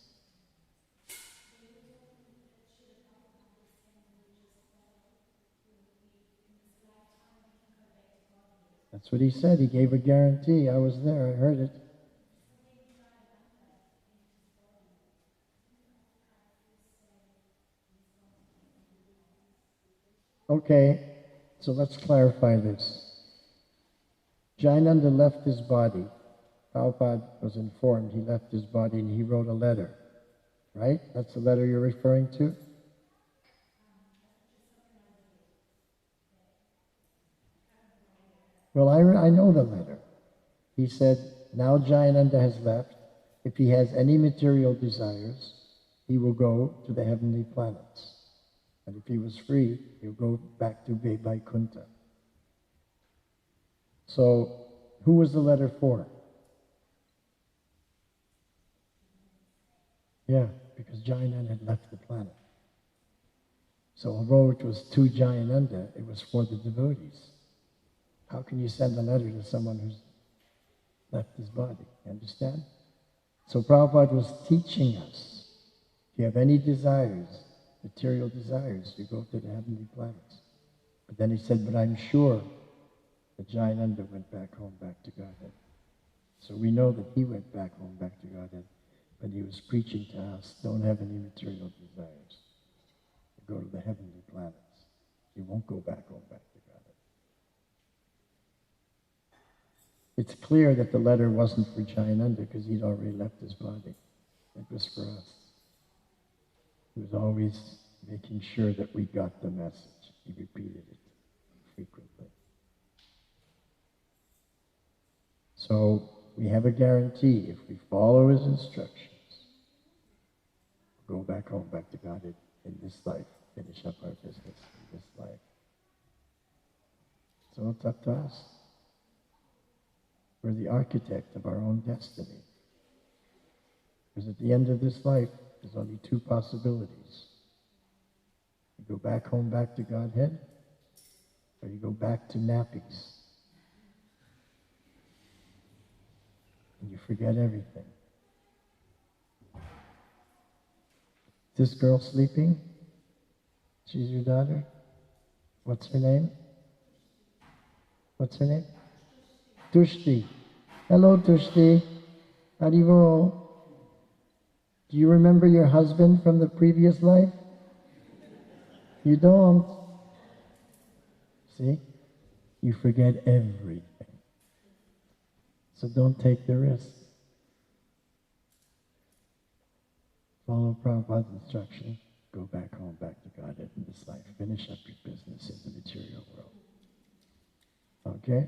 That's what he said. He gave a guarantee. I was there. I heard it. Okay, so let's clarify this. Jayananda left his body. Prabhupada was informed he left his body and he wrote a letter. Right? That's the letter you're referring to? Well, I know the letter. He said, now Jayananda has left. If he has any material desires, he will go to the heavenly planets. And if he was free, he'll go back to Vaiyasaki. So, who was the letter for? Yeah, because Jayananda had left the planet. So although it was to Jayananda, it was for the devotees. How can you send a letter to someone who's left his body? You understand? So Prabhupada was teaching us, if you have any desires, material desires, you go to the heavenly planets. But then he said, but I'm sure that Jayananda went back home, back to Godhead. So we know that he went back home, back to Godhead. But he was preaching to us, don't have any material desires. Go to the heavenly planets. You won't go back home, back to Godhead. It's clear that the letter wasn't for Jayananda because he'd already left his body. It was for us. He was always making sure that we got the message. He repeated it frequently. So we have a guarantee if we follow his instructions, go back home, back to Godhead in this life, finish up our business in this life. So it's up to us. We're the architect of our own destiny. Because at the end of this life, there's only two possibilities. You go back home, back to Godhead, or you go back to nappies. And you forget everything. Is this girl sleeping? She's your daughter? What's her name? What's her name? Tushti. Hello, Tushti. Haribo. Do you remember your husband from the previous life? You don't. See? You forget everything. So don't take the risk. Follow Prabhupada's instruction. Go back home, back to Godhead in this life. Finish up your business in the material world. Okay?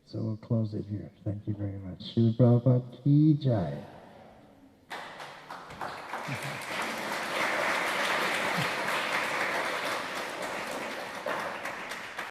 So we'll close it here. Thank you very much. Srila Prabhupada ki jai.